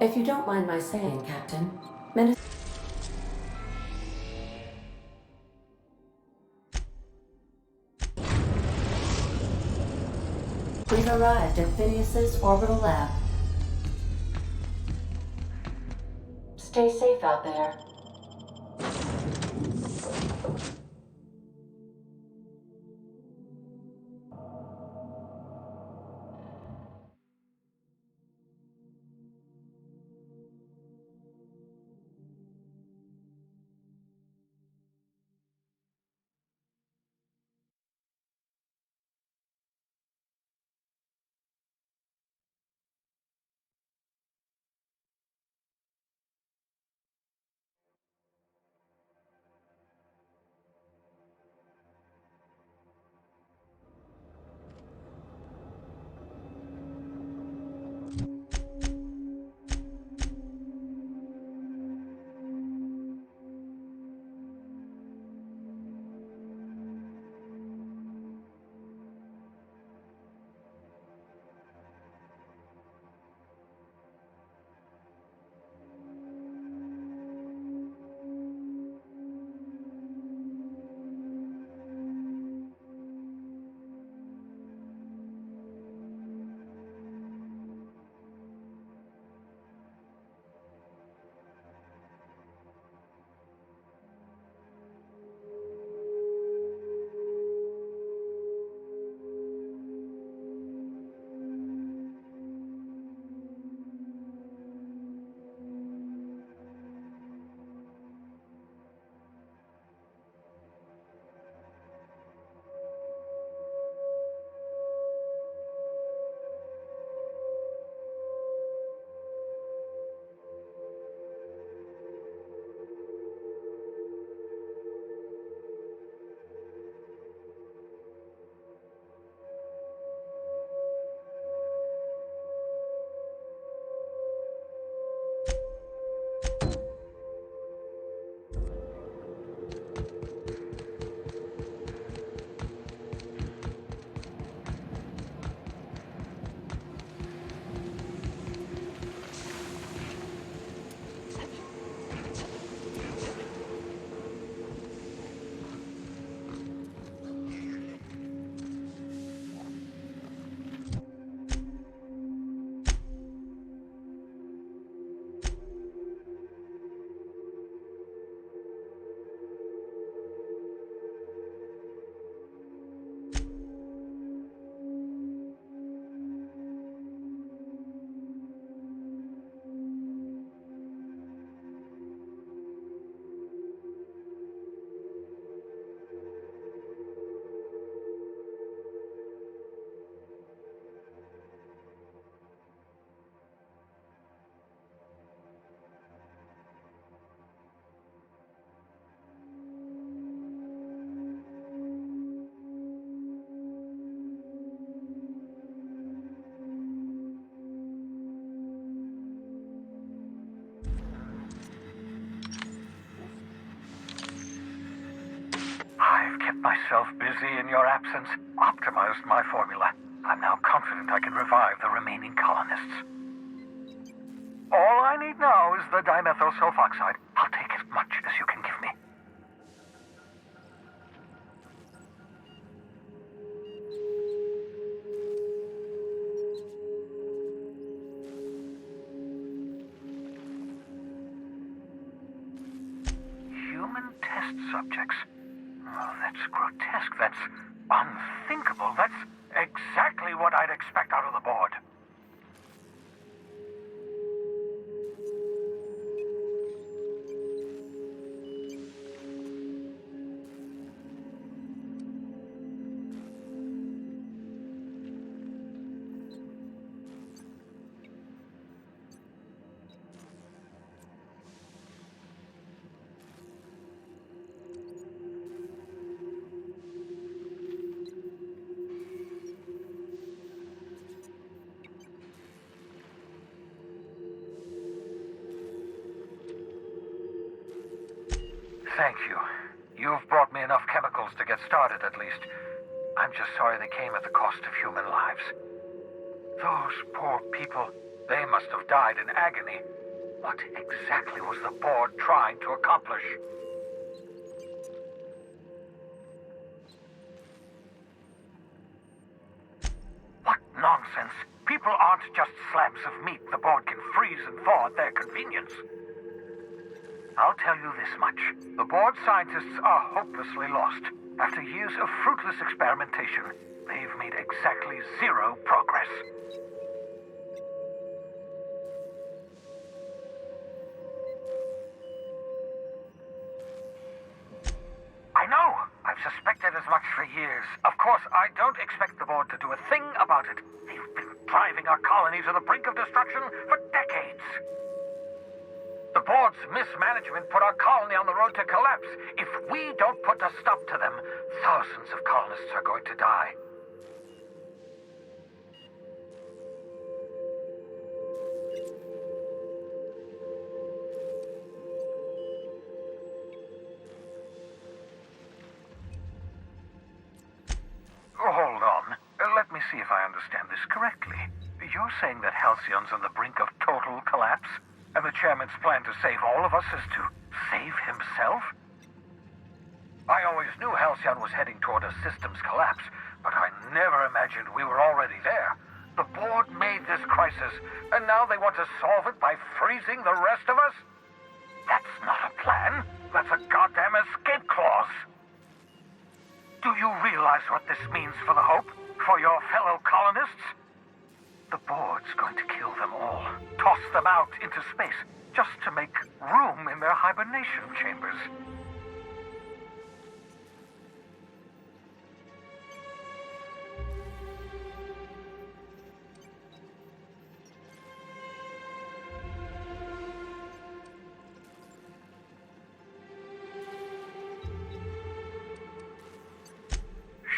If you don't mind my saying, Captain, we've arrived at Phineas's orbital lab. Stay safe out there. myself busy in your absence, optimized my formula. I'm now confident I can revive the remaining colonists. All I need now is the dimethyl sulfoxide. I'll take as much as you can give me. Human test subjects. Oh, that's grotesque. That's unthinkable. That's exactly what I'd expect out of the board. Thank you. You've brought me enough chemicals to get started, at least. I'm just sorry they came at the cost of human lives. Those poor people, they must have died in agony. What exactly was the board trying to accomplish? What nonsense! People aren't just slabs of meat the board can freeze and thaw at their convenience. I'll tell you this much. The board scientists are hopelessly lost. After years of fruitless experimentation, they've made exactly zero progress. I know! I've suspected as much for years. Of course, I don't expect the board to do a thing about it. They've been driving our colony to the brink of destruction for decades. The board's mismanagement put our colony on the road to collapse. If we don't put a stop to them, thousands of colonists are going to die. Hold on. Let me see if I understand this correctly. You're saying that Halcyon's on the brink of total collapse? And the chairman's plan to save all of us is to save himself? I always knew Halcyon was heading toward a systems collapse, but I never imagined we were already there. The board made this crisis, and now they want to solve it by freezing the rest of us? That's not a plan. That's a goddamn escape clause. Do you realize what this means for the Hope? For your fellow colonists? The board's going to kill them all, toss them out into space, just to make room in their hibernation chambers.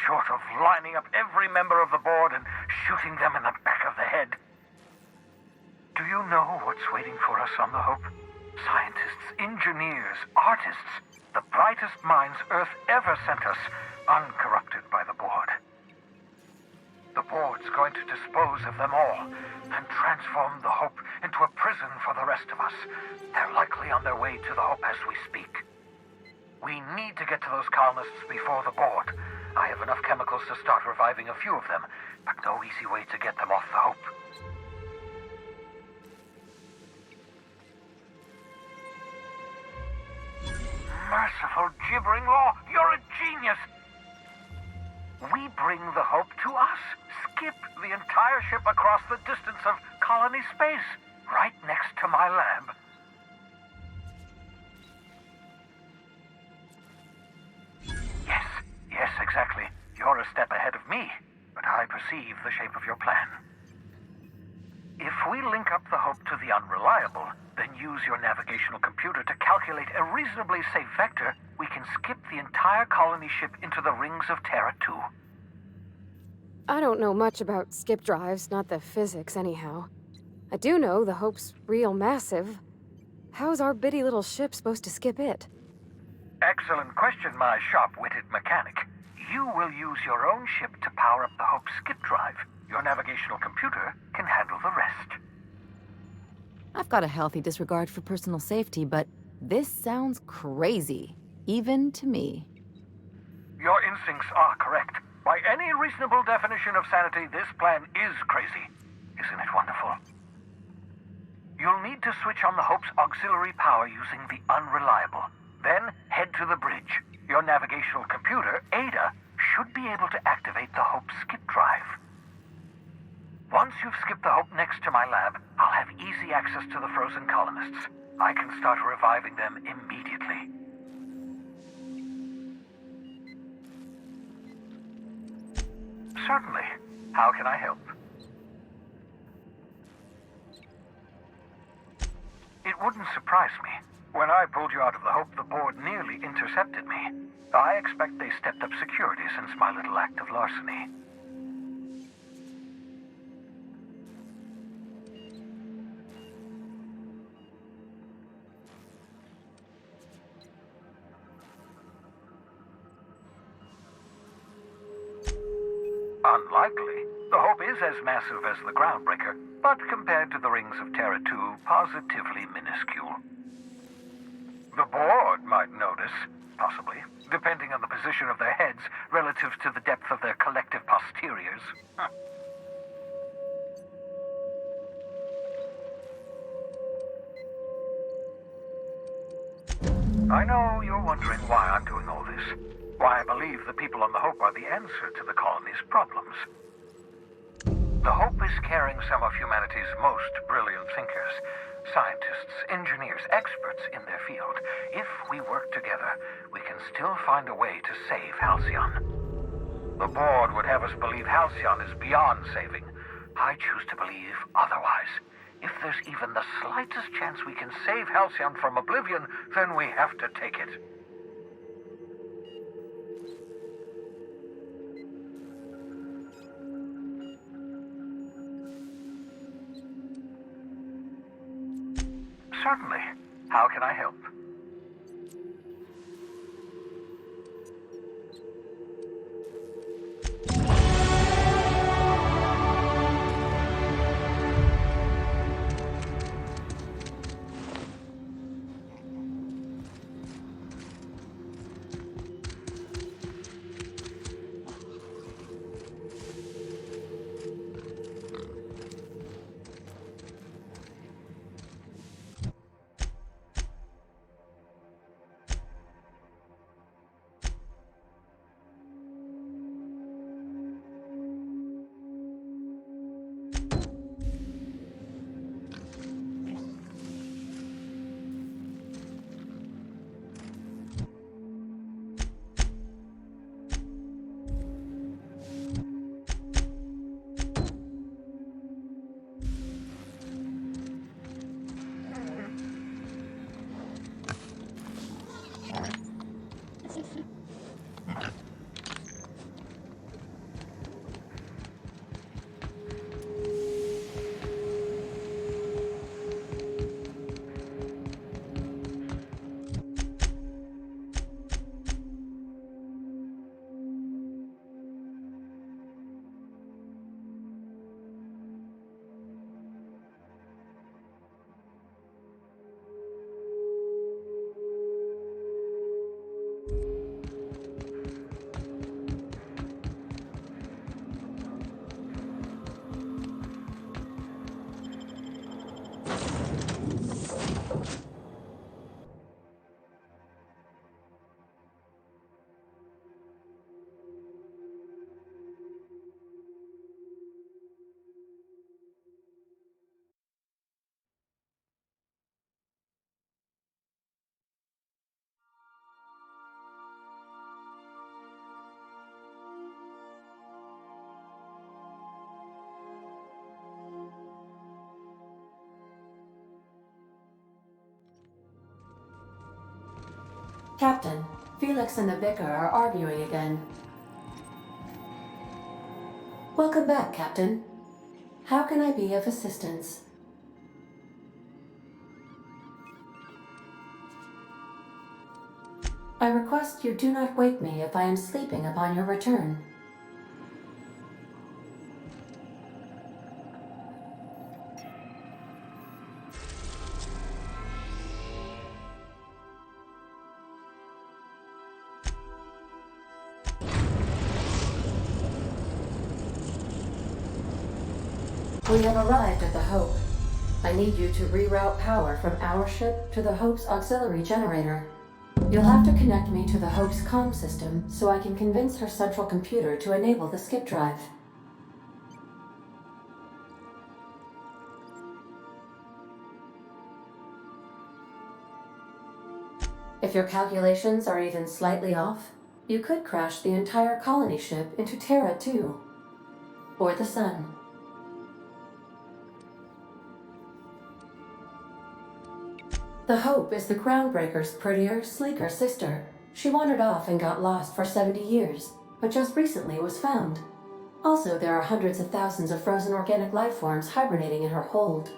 Short of lining up every member of the board and shooting them in the back of the head. Do you know what's waiting for us on the Hope? Scientists, engineers, artists, the brightest minds Earth ever sent us, uncorrupted by the board. The board's going to dispose of them all and transform the Hope into a prison for the rest of us. They're likely on their way to the Hope as we speak. We need to get to those colonists before the board. I have enough chemicals to start reviving a few of them, but no easy way to get them off the Hope. Merciful gibbering law, you're a genius! We bring the Hope to us. Skip the entire ship across the distance of colony space, right next to my lab. Yes, exactly. You're a step ahead of me, but I perceive the shape of your plan. If we link up the Hope to the Unreliable, then use your navigational computer to calculate a reasonably safe vector, we can skip the entire colony ship into the rings of Terra 2. I don't know much about skip drives, not the physics anyhow. I do know the Hope's real massive. How's our bitty little ship supposed to skip it? Excellent question, my sharp-witted mechanic. You will use your own ship to power up the Hope's skip drive. Your navigational computer can handle the rest. I've got a healthy disregard for personal safety, but this sounds crazy, even to me. Your instincts are correct. By any reasonable definition of sanity, this plan is crazy. Isn't it wonderful? You'll need to switch on the Hope's auxiliary power using the Unreliable. Then head to the bridge. Your navigational computer, Ada, should be able to activate the Hope skip drive. Once you've skipped the Hope next to my lab, I'll have easy access to the frozen colonists. I can start reviving them immediately. Certainly. How can I help? It wouldn't surprise me. When I pulled you out of the Hope, the board nearly intercepted me. I expect they stepped up security since my little act of larceny. Unlikely. The Hope is as massive as the Groundbreaker, but compared to the Rings of Terra 2, positively minuscule. The board might notice, possibly, depending on the position of their heads relative to the depth of their collective posteriors. I know you're wondering why I'm doing all this. Why I believe the people on the Hope are the answer to the colony's problems. The Hope is carrying some of humanity's most brilliant thinkers, scientists, engineers, experts in their field. If we work together, we can still find a way to save Halcyon. The board would have us believe Halcyon is beyond saving. I choose to believe otherwise. If there's even the slightest chance we can save Halcyon from oblivion, then we have to take it. Certainly. How can I help? Captain, Felix and the Vicar are arguing again. Welcome back, Captain. How can I be of assistance? I request you do not wake me if I am sleeping upon your return. We have arrived at the Hope. I need you to reroute power from our ship to the Hope's auxiliary generator. You'll have to connect me to the Hope's comm system so I can convince her central computer to enable the skip drive. If your calculations are even slightly off, you could crash the entire colony ship into Terra too. Or the sun. The Hope is the Groundbreaker's prettier, sleeker sister. She wandered off and got lost for 70 years, but just recently was found. Also, there are hundreds of thousands of frozen organic life forms hibernating in her hold.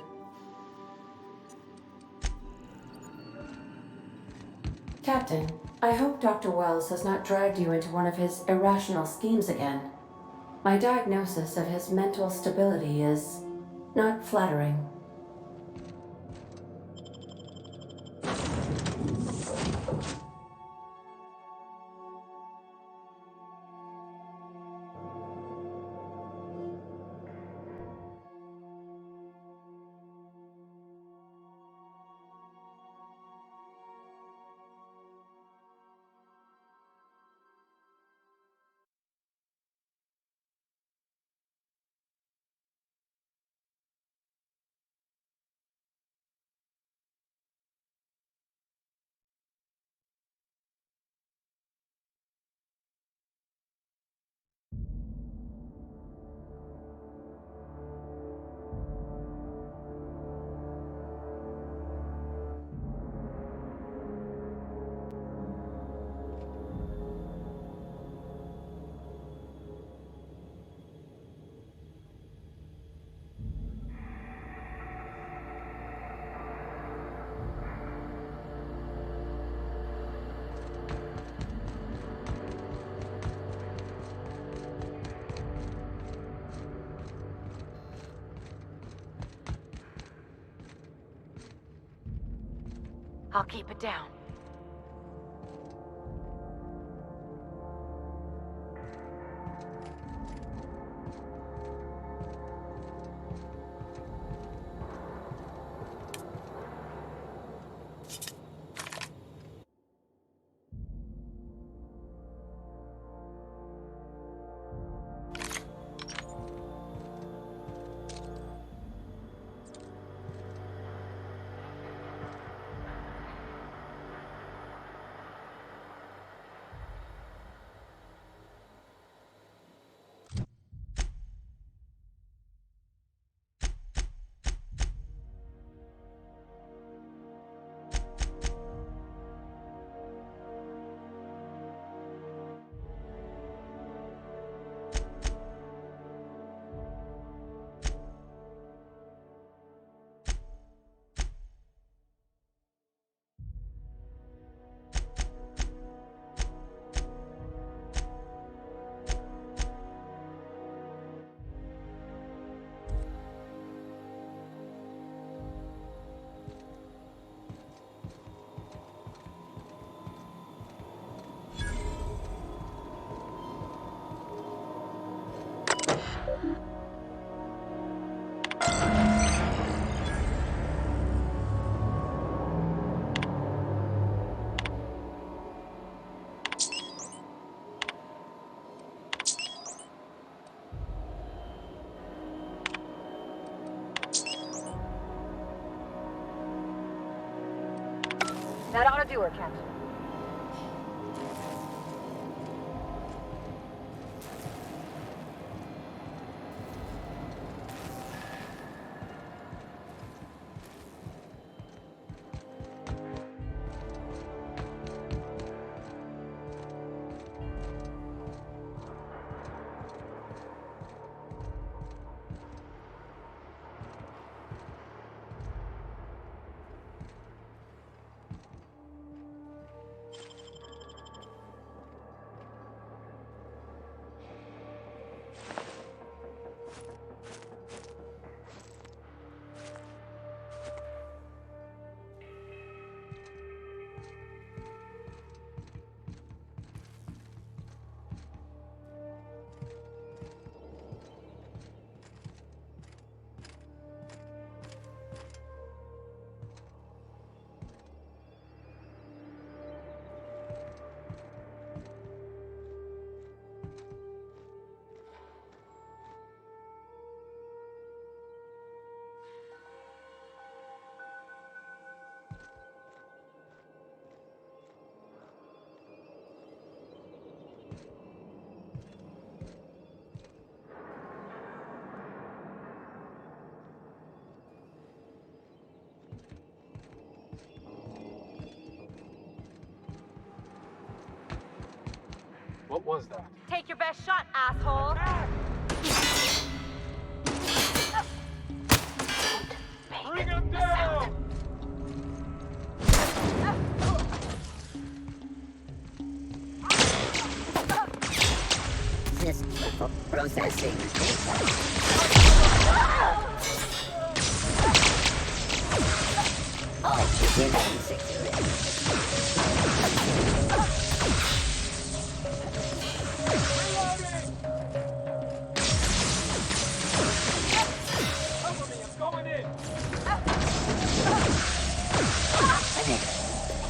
Captain, I hope Dr. Wells has not dragged you into one of his irrational schemes again. My diagnosis of his mental stability is not flattering. I'll keep it down. That ought to do her, Captain. What was that? Take your best shot, asshole! Bring him down! System processing. Remain secure.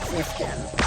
System.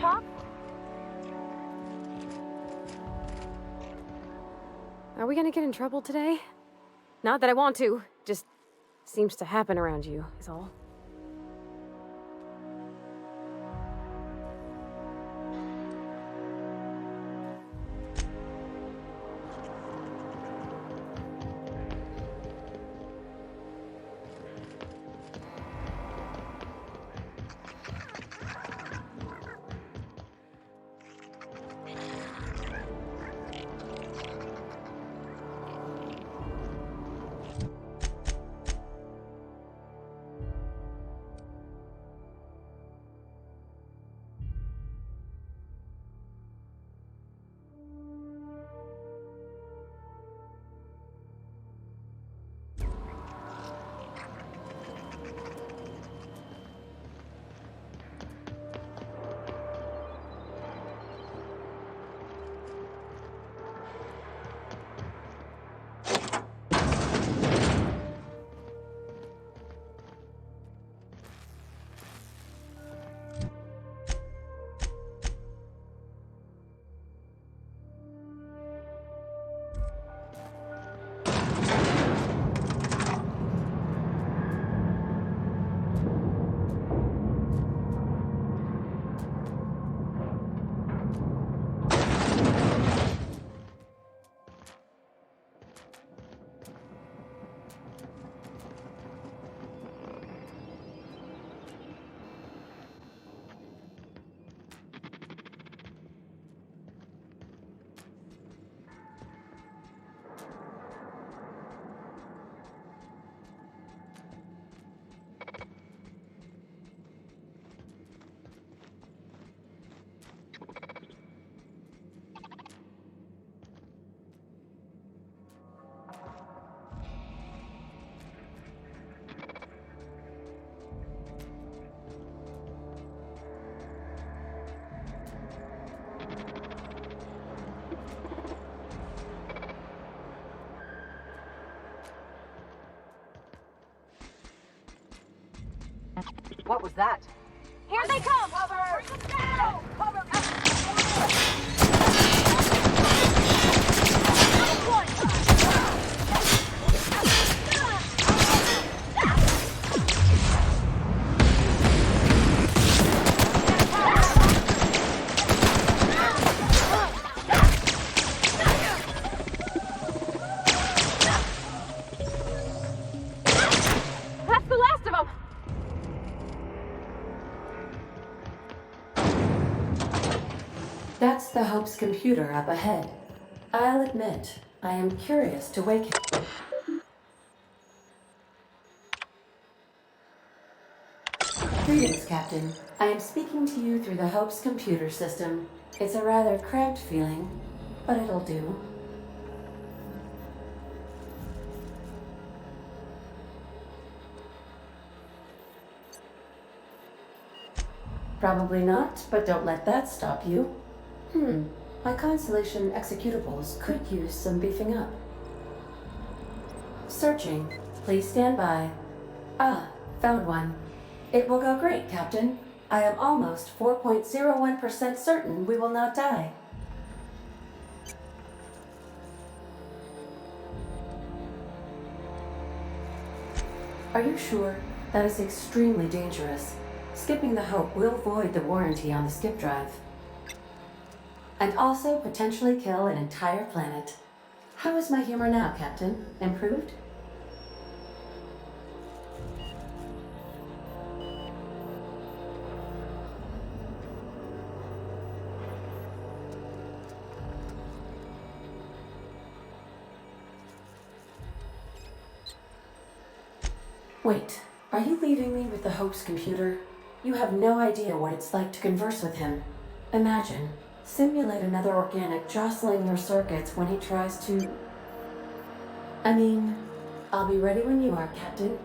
Pop? Are we gonna get in trouble today? Not that I want to, just seems to happen around you, is all. What was that? Here they come! Cover! Go! Cover! That's the last of them! That's the Hope's computer up ahead. I'll admit, I am curious to wake him. Greetings, Captain. I am speaking to you through the Hope's computer system. It's a rather cramped feeling, but it'll do. Probably not, but don't let that stop you. My Constellation executables could use some beefing up. Searching. Please stand by. Ah, found one. It will go great, Captain. I am almost 4.01% certain we will not die. Are you sure? That is extremely dangerous. Skipping the Hope will void the warranty on the skip drive. And also potentially kill an entire planet. How is my humor now, Captain? Improved? Wait, are you leaving me with the Hope's computer? You have no idea what it's like to converse with him. Imagine, simulate another organic jostling your circuits when he tries to... I mean, I'll be ready when you are, Captain.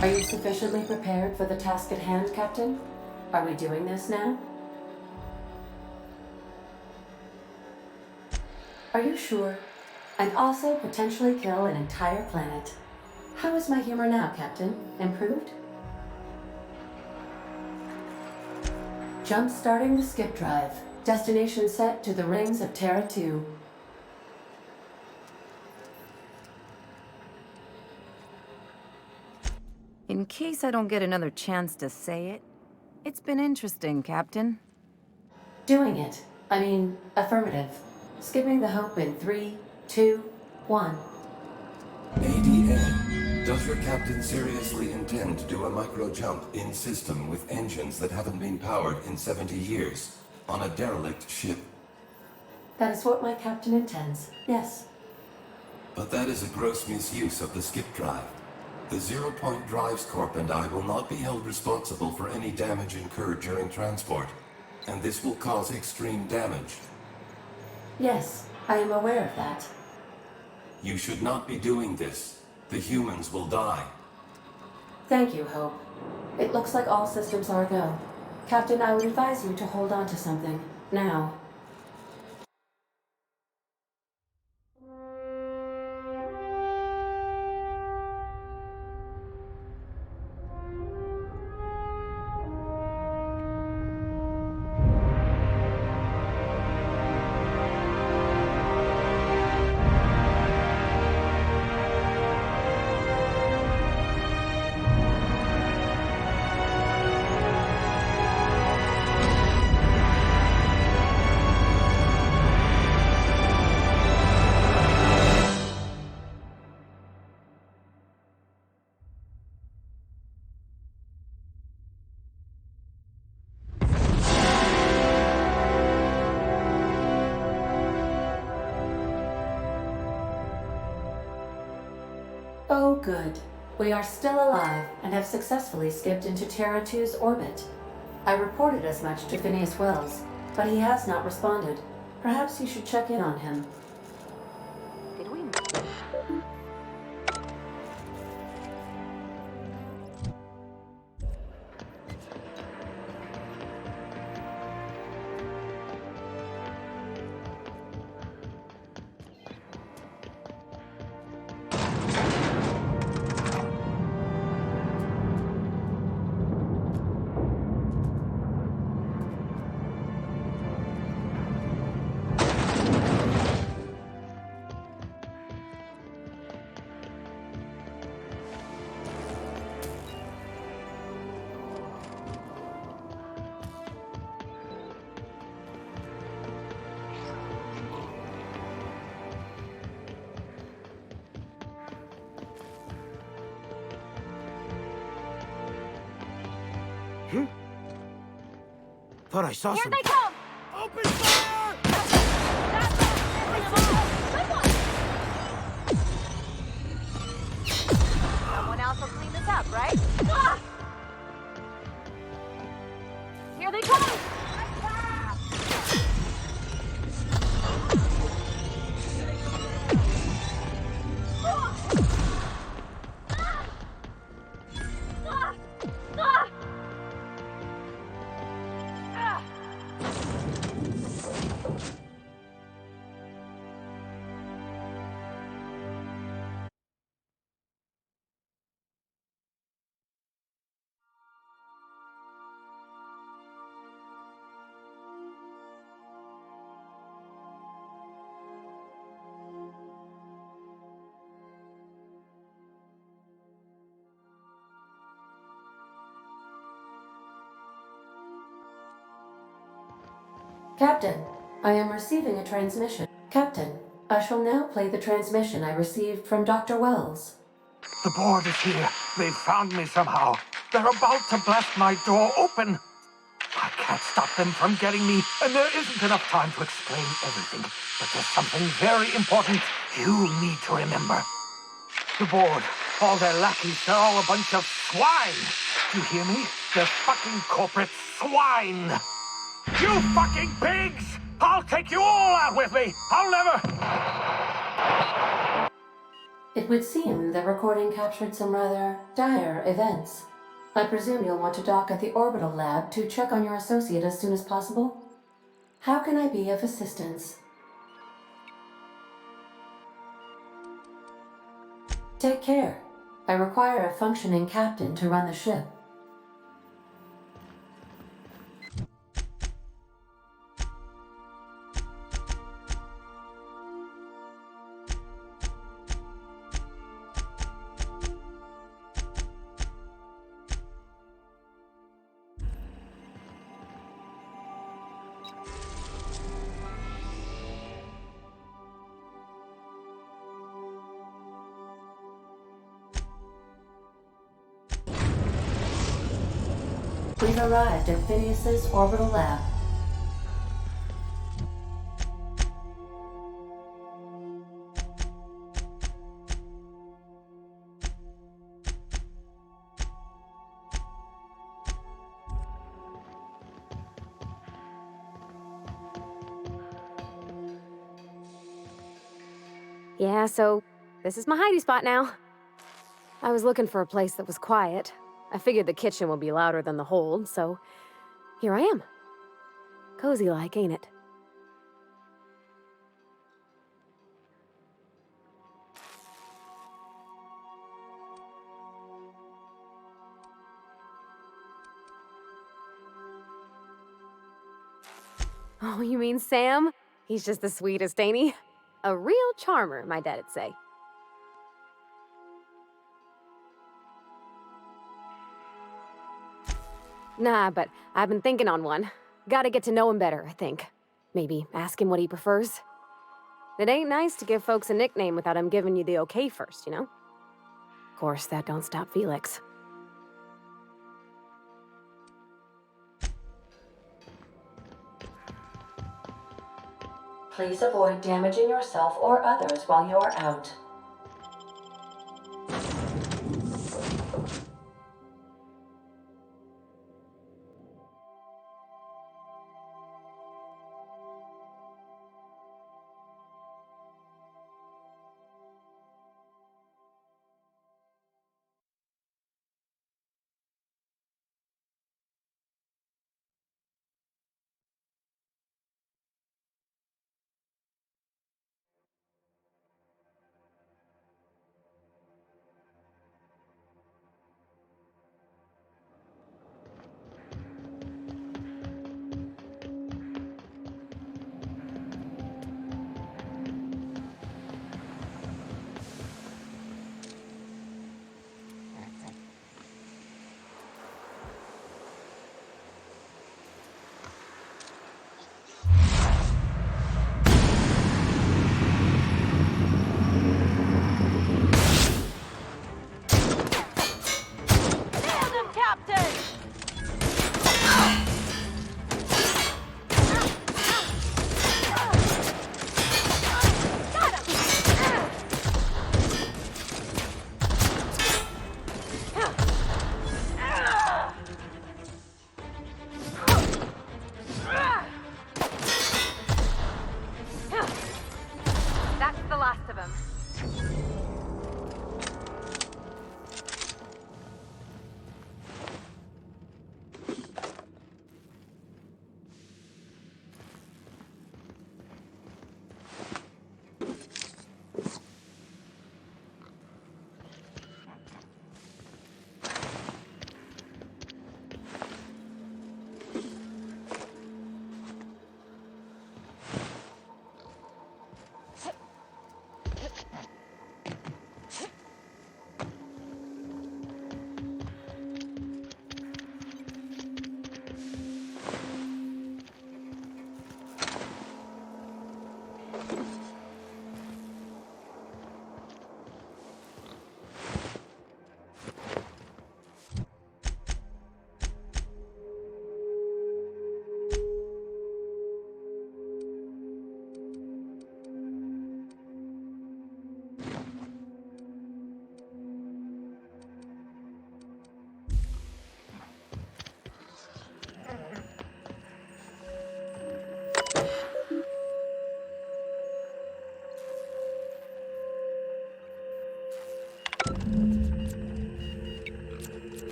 Are you sufficiently prepared for the task at hand, Captain? Are we doing this now? Are you sure? And also potentially kill an entire planet. How is my humor now, Captain? Improved? Jump-starting the skip drive. Destination set to the rings of Terra 2. In case I don't get another chance to say it, it's been interesting, Captain. Doing it. I mean, affirmative. Skipping the Hope in 3, 2, 1. ADA, does your captain seriously intend to do a micro-jump in system with engines that haven't been powered in 70 years on a derelict ship? That is what my captain intends, yes. But that is a gross misuse of the skip drive. The Zero Point Drives Corp and I will not be held responsible for any damage incurred during transport, and this will cause extreme damage. Yes, I am aware of that. You should not be doing this. The humans will die. Thank you, Hope. It looks like all systems are go. Captain, I would advise you to hold on to something. Now. Oh, good. We are still alive and have successfully skipped into Terra 2's orbit. I reported as much to Phineas Wells, but he has not responded. Perhaps you should check in on him. Did we... Thought I saw Here something. they come! Open fire! Someone else will clean this up, right? Ah! Here they come! Captain, I am receiving a transmission. Captain, I shall now play the transmission I received from Dr. Wells. The board is here. They've found me somehow. They're about to blast my door open. I can't stop them from getting me, and there isn't enough time to explain everything. But there's something very important you need to remember. The board, all their lackeys, they're all a bunch of swine. Do you hear me? They're fucking corporate swine. You fucking pigs! I'll take you all out with me! I'll never... It would seem the recording captured some rather dire events. I presume you'll want to dock at the orbital lab to check on your associate as soon as possible. How can I be of assistance? Take care. I require a functioning captain to run the ship. We've arrived at Phineas's orbital lab. Yeah, so this is my hidey spot now. I was looking for a place that was quiet. I figured the kitchen would be louder than the hold, so here I am. Cozy-like, ain't it? Oh, you mean Sam? He's just the sweetest, ain't he? A real charmer, my dad'd say. Nah, but I've been thinking on one. Gotta get to know him better, I think. Maybe ask him what he prefers. It ain't nice to give folks a nickname without him giving you the okay first, you know? Of course, that don't stop Felix. Please avoid damaging yourself or others while you are out.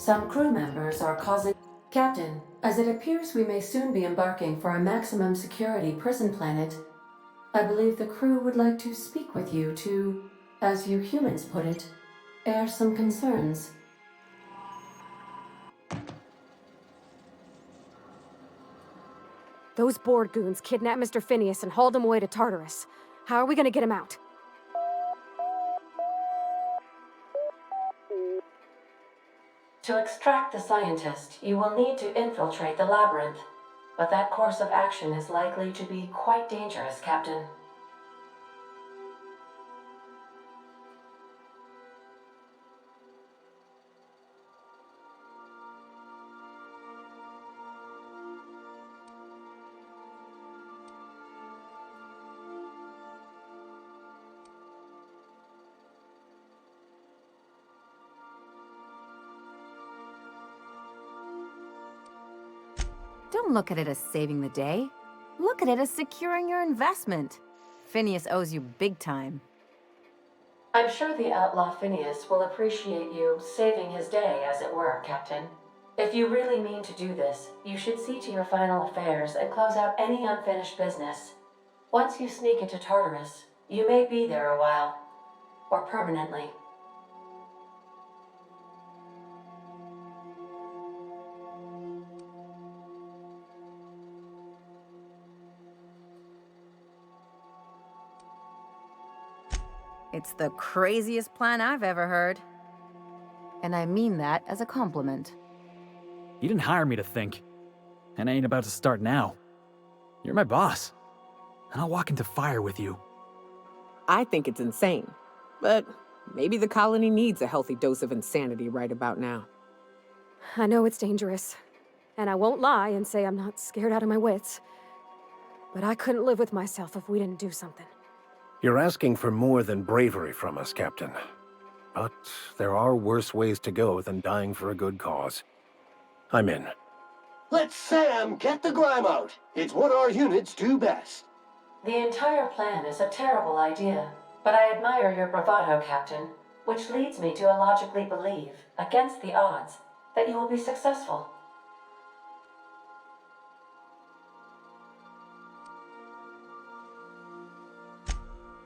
Some crew members are causing... Captain, as it appears we may soon be embarking for a maximum security prison planet, I believe the crew would like to speak with you to, as you humans put it, air some concerns. Those board goons kidnapped Mr. Phineas and hauled him away to Tartarus. How are we gonna get him out? To extract the scientist, you will need to infiltrate the labyrinth. But that course of action is likely to be quite dangerous, Captain. Don't look at it as saving the day. Look at it as securing your investment. Phineas owes you big time. I'm sure the outlaw Phineas will appreciate you saving his day, as it were, Captain. If you really mean to do this, you should see to your final affairs and close out any unfinished business. Once you sneak into Tartarus, you may be there a while. Or permanently. It's the craziest plan I've ever heard. And I mean that as a compliment. You didn't hire me to think. And I ain't about to start now. You're my boss. And I'll walk into fire with you. I think it's insane. But maybe the colony needs a healthy dose of insanity right about now. I know it's dangerous. And I won't lie and say I'm not scared out of my wits. But I couldn't live with myself if we didn't do something. You're asking for more than bravery from us, Captain. But there are worse ways to go than dying for a good cause. I'm in. Let Sam get the grime out. It's what our units do best. The entire plan is a terrible idea, but I admire your bravado, Captain, which leads me to illogically believe, against the odds, that you will be successful.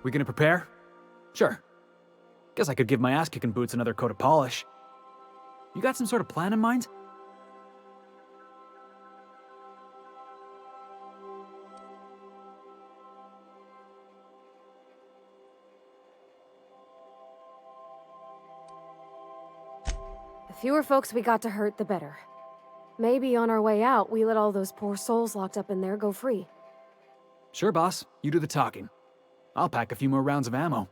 We gonna prepare? Sure. Guess I could give my ass-kicking boots another coat of polish. You got some sort of plan in mind? The fewer folks we got to hurt, the better. Maybe on our way out, we let all those poor souls locked up in there go free. Sure, boss. You do the talking. I'll pack a few more rounds of ammo.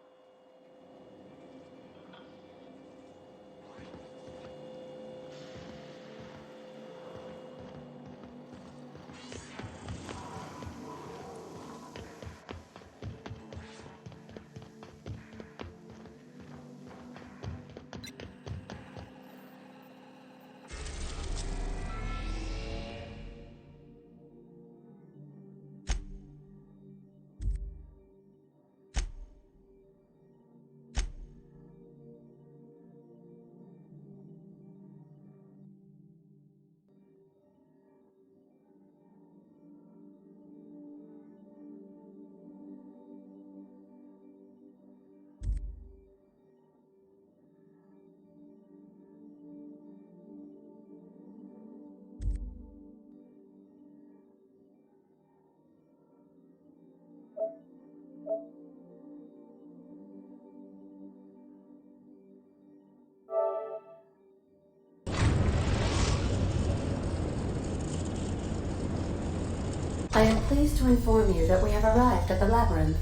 I am pleased to inform you that we have arrived at the labyrinth.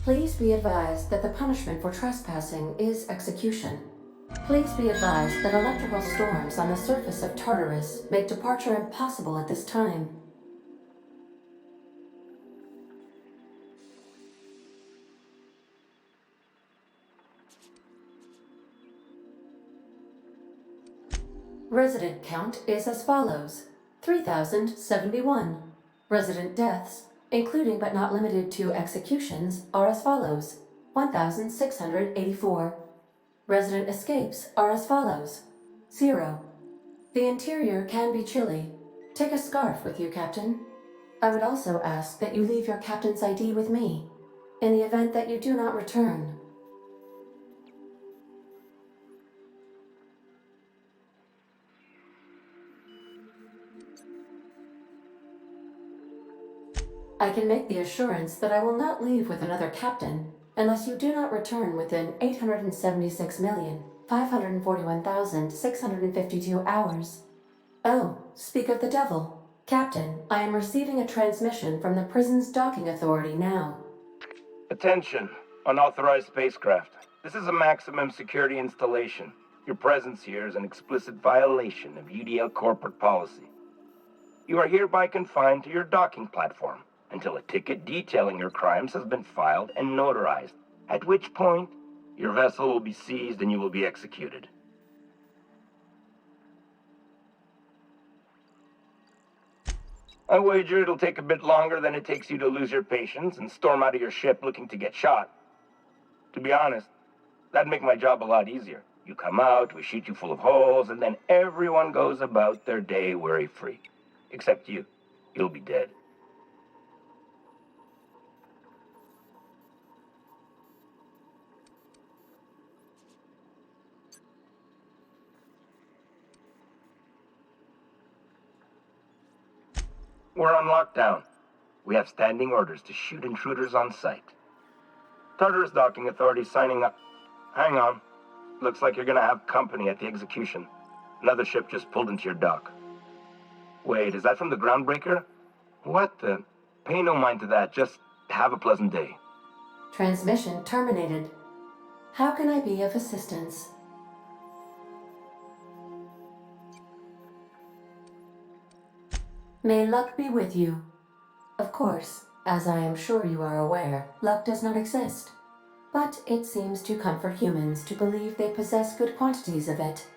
Please be advised that the punishment for trespassing is execution. Please be advised that electrical storms on the surface of Tartarus make departure impossible at this time. Resident count is as follows: 3,071. Resident deaths, including but not limited to executions, are as follows: 1,684. Resident escapes are as follows: 0. The interior can be chilly. Take a scarf with you, Captain. I would also ask that you leave your captain's ID with me, in the event that you do not return. I can make the assurance that I will not leave with another captain unless you do not return within 876,541,652 hours. Oh, speak of the devil. Captain, I am receiving a transmission from the prison's docking authority now. Attention, unauthorized spacecraft. This is a maximum security installation. Your presence here is an explicit violation of UDL corporate policy. You are hereby confined to your docking platform until a ticket detailing your crimes has been filed and notarized, at which point your vessel will be seized and you will be executed. I wager it'll take a bit longer than it takes you to lose your patience and storm out of your ship looking to get shot. To be honest, that'd make my job a lot easier. You come out, we shoot you full of holes, and then everyone goes about their day worry-free. Except you. You'll be dead. We're on lockdown. We have standing orders to shoot intruders on sight. Tartarus Docking Authority signing up. Hang on. Looks like you're gonna have company at the execution. Another ship just pulled into your dock. Wait, is that from the Groundbreaker? What the? Pay no mind to that. Just have a pleasant day. Transmission terminated. How can I be of assistance? May luck be with you. Of course, as I am sure you are aware, luck does not exist. But it seems to comfort humans to believe they possess good quantities of it.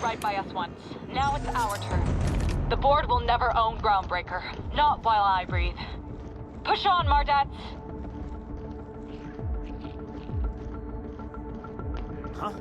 Right by us once. Now it's our turn. The board will never own Groundbreaker. Not while I breathe. Push on, Mardats! Huh?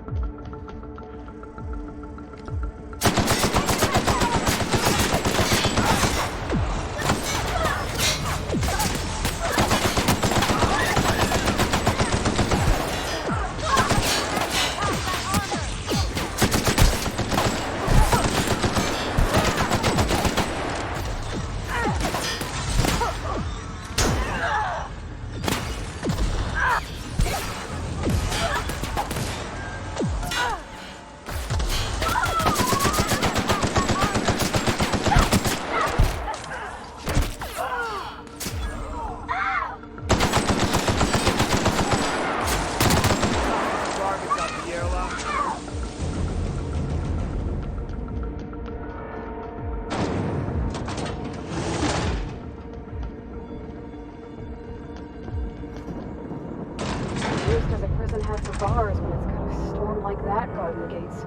have for bars when it's got a storm like that guarding the gates?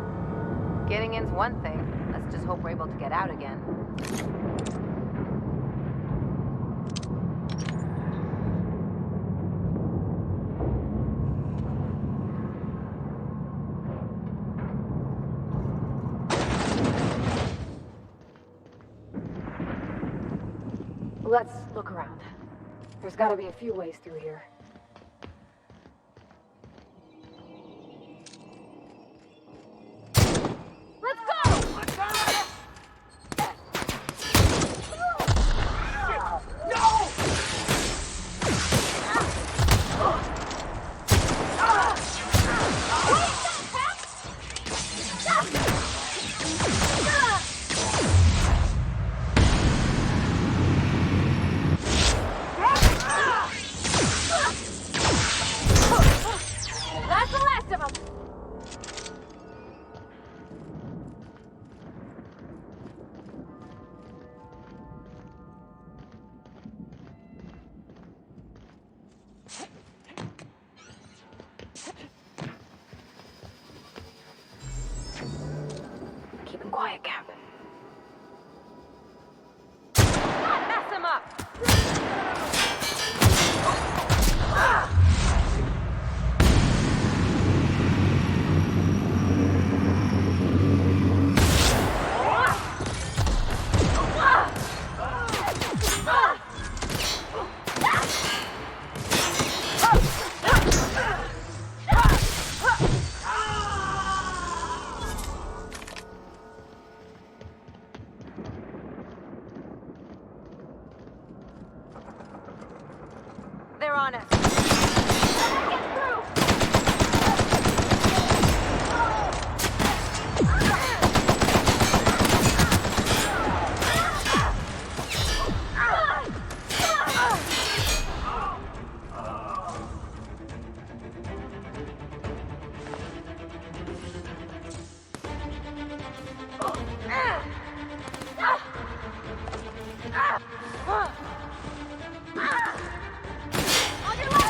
Getting in's one thing. Let's just hope we're able to get out again. Let's look around. There's gotta be a few ways through here. Let's go! Let's go! No! That's the last of them! Keep him quiet, Cap. Mess him up! They're on us. On your left!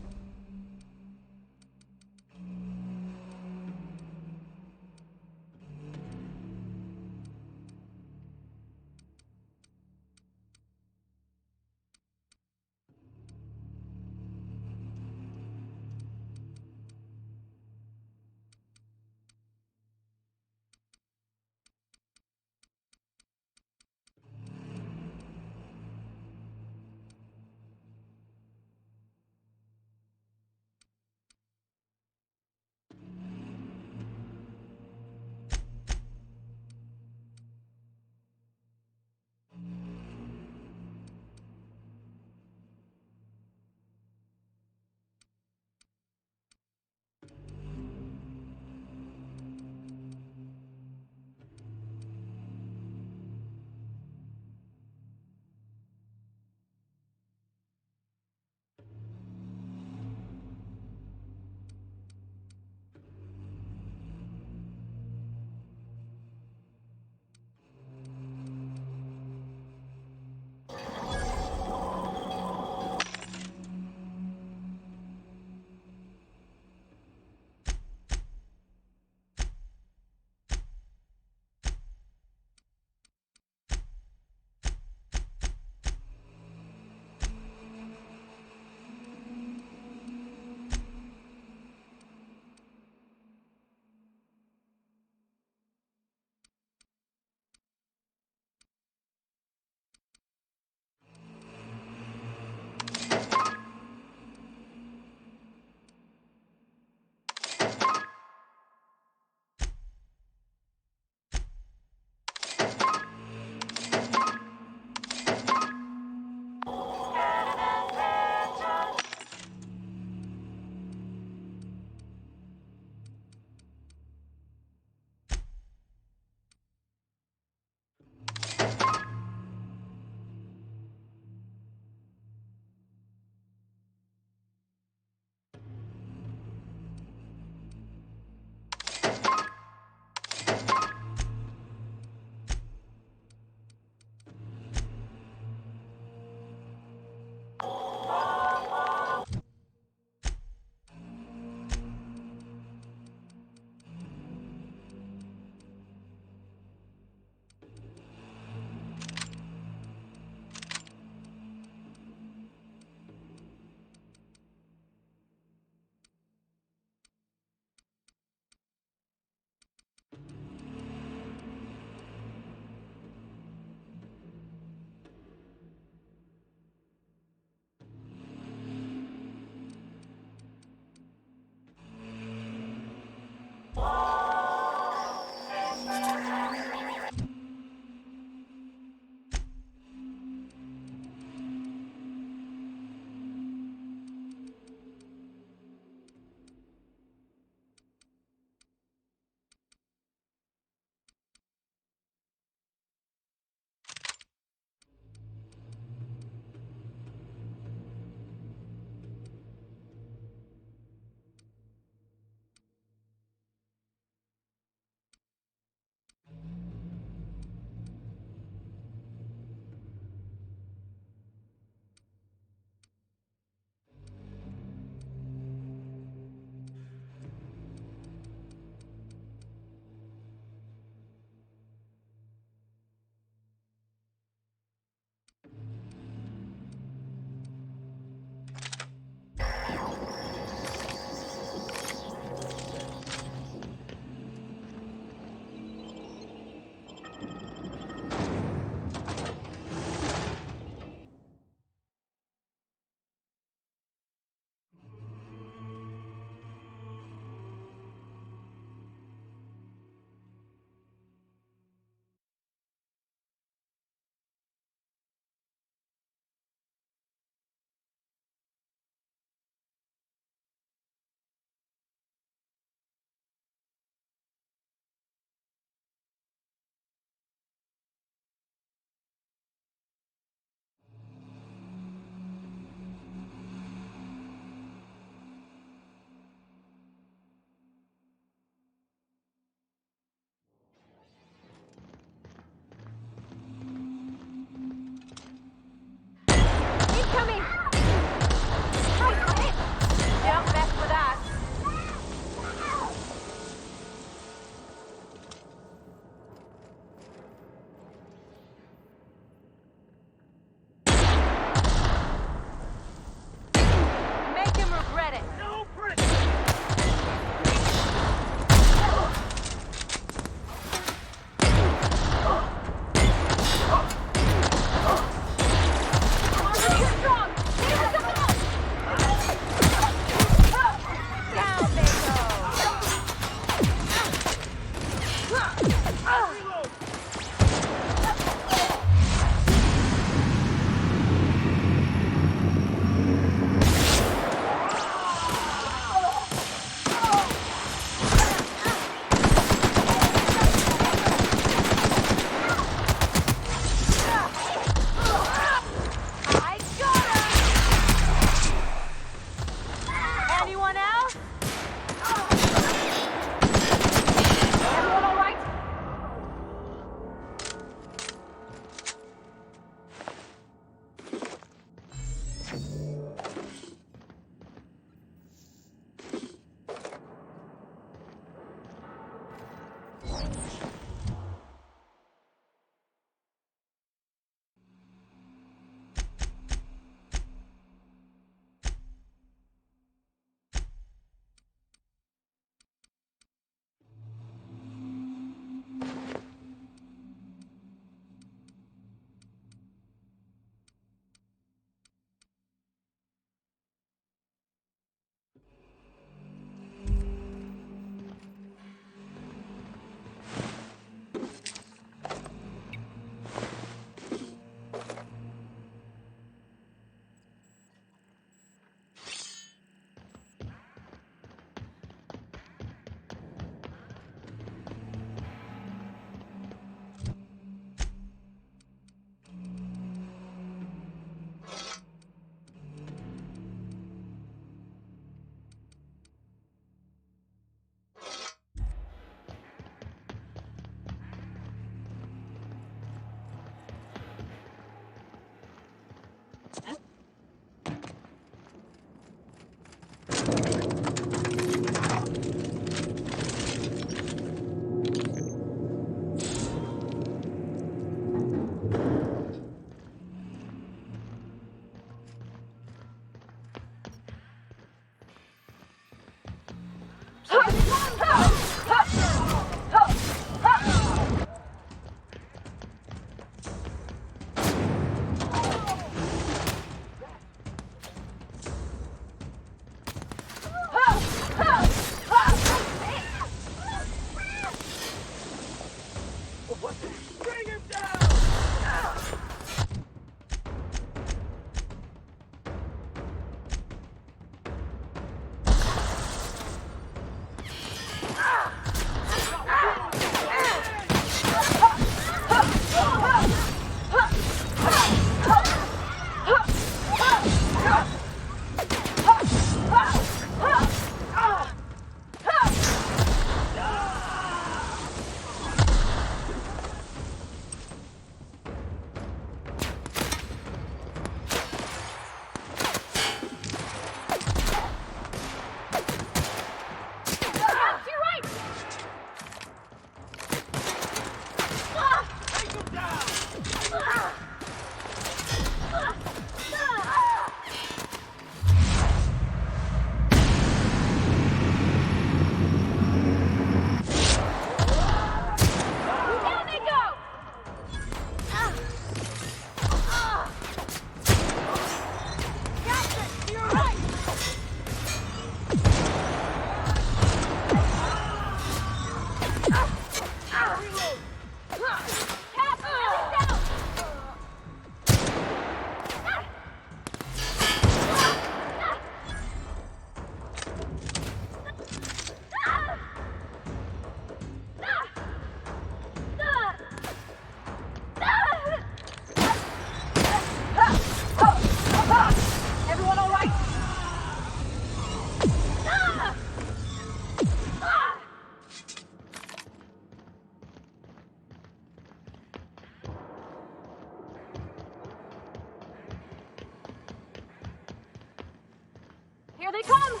Here they come!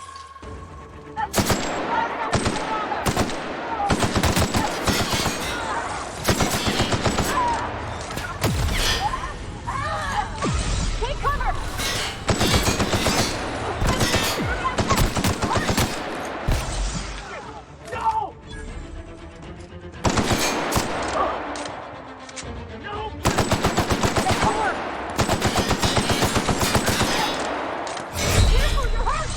Take cover! No! No! Careful, you're hurt!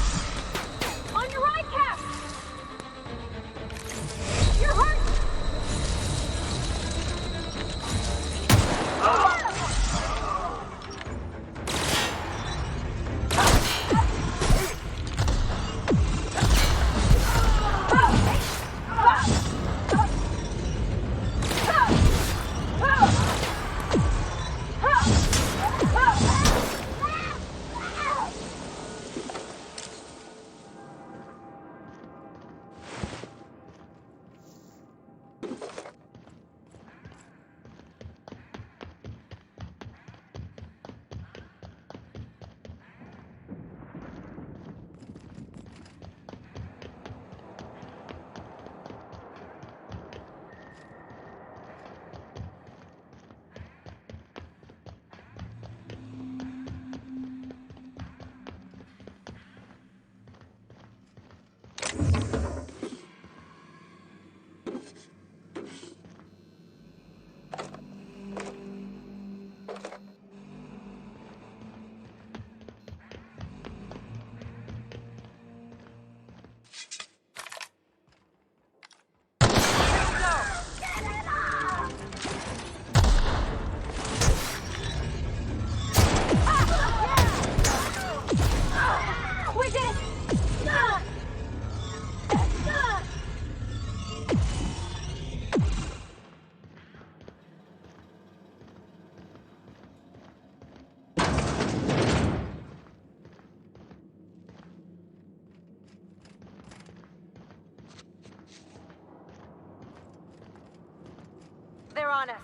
They're on us.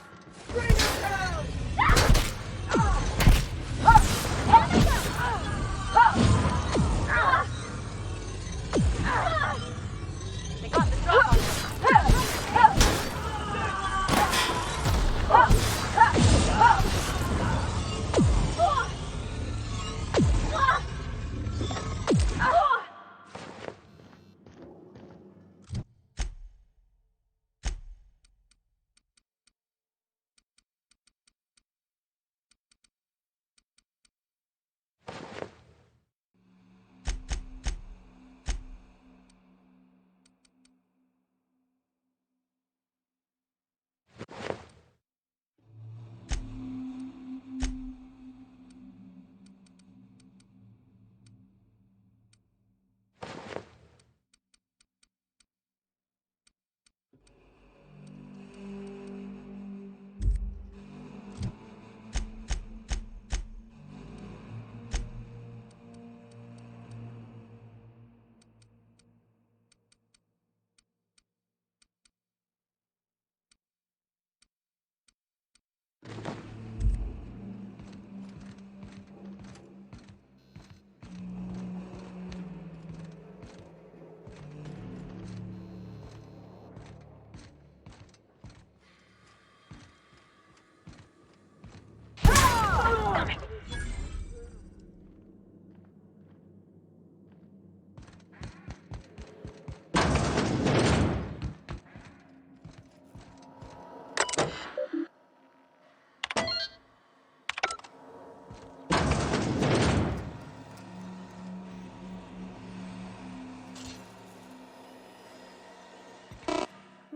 They got the drop on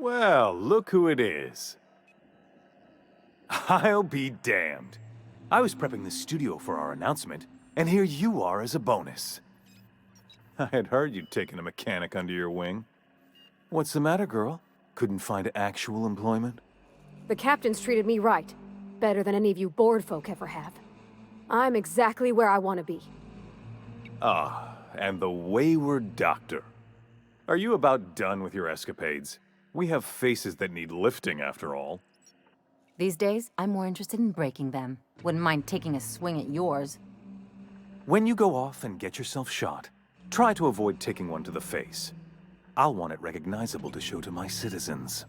Well, look who it is. I'll be damned. I was prepping the studio for our announcement, and here you are as a bonus. I had heard you'd taken a mechanic under your wing. What's the matter, girl? Couldn't find actual employment? The captain's treated me right. Better than any of you bored folk ever have. I'm exactly where I want to be. Ah, and the wayward doctor. Are you about done with your escapades? We have faces that need lifting, after all. These days, I'm more interested in breaking them. Wouldn't mind taking a swing at yours. When you go off and get yourself shot, try to avoid taking one to the face. I'll want it recognizable to show to my citizens.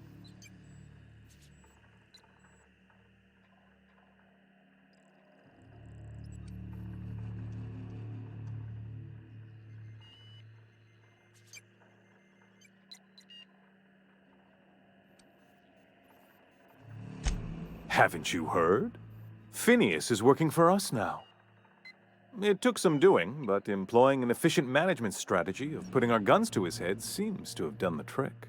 Haven't you heard? Phineas is working for us now. It took some doing, but employing an efficient management strategy of putting our guns to his head seems to have done the trick.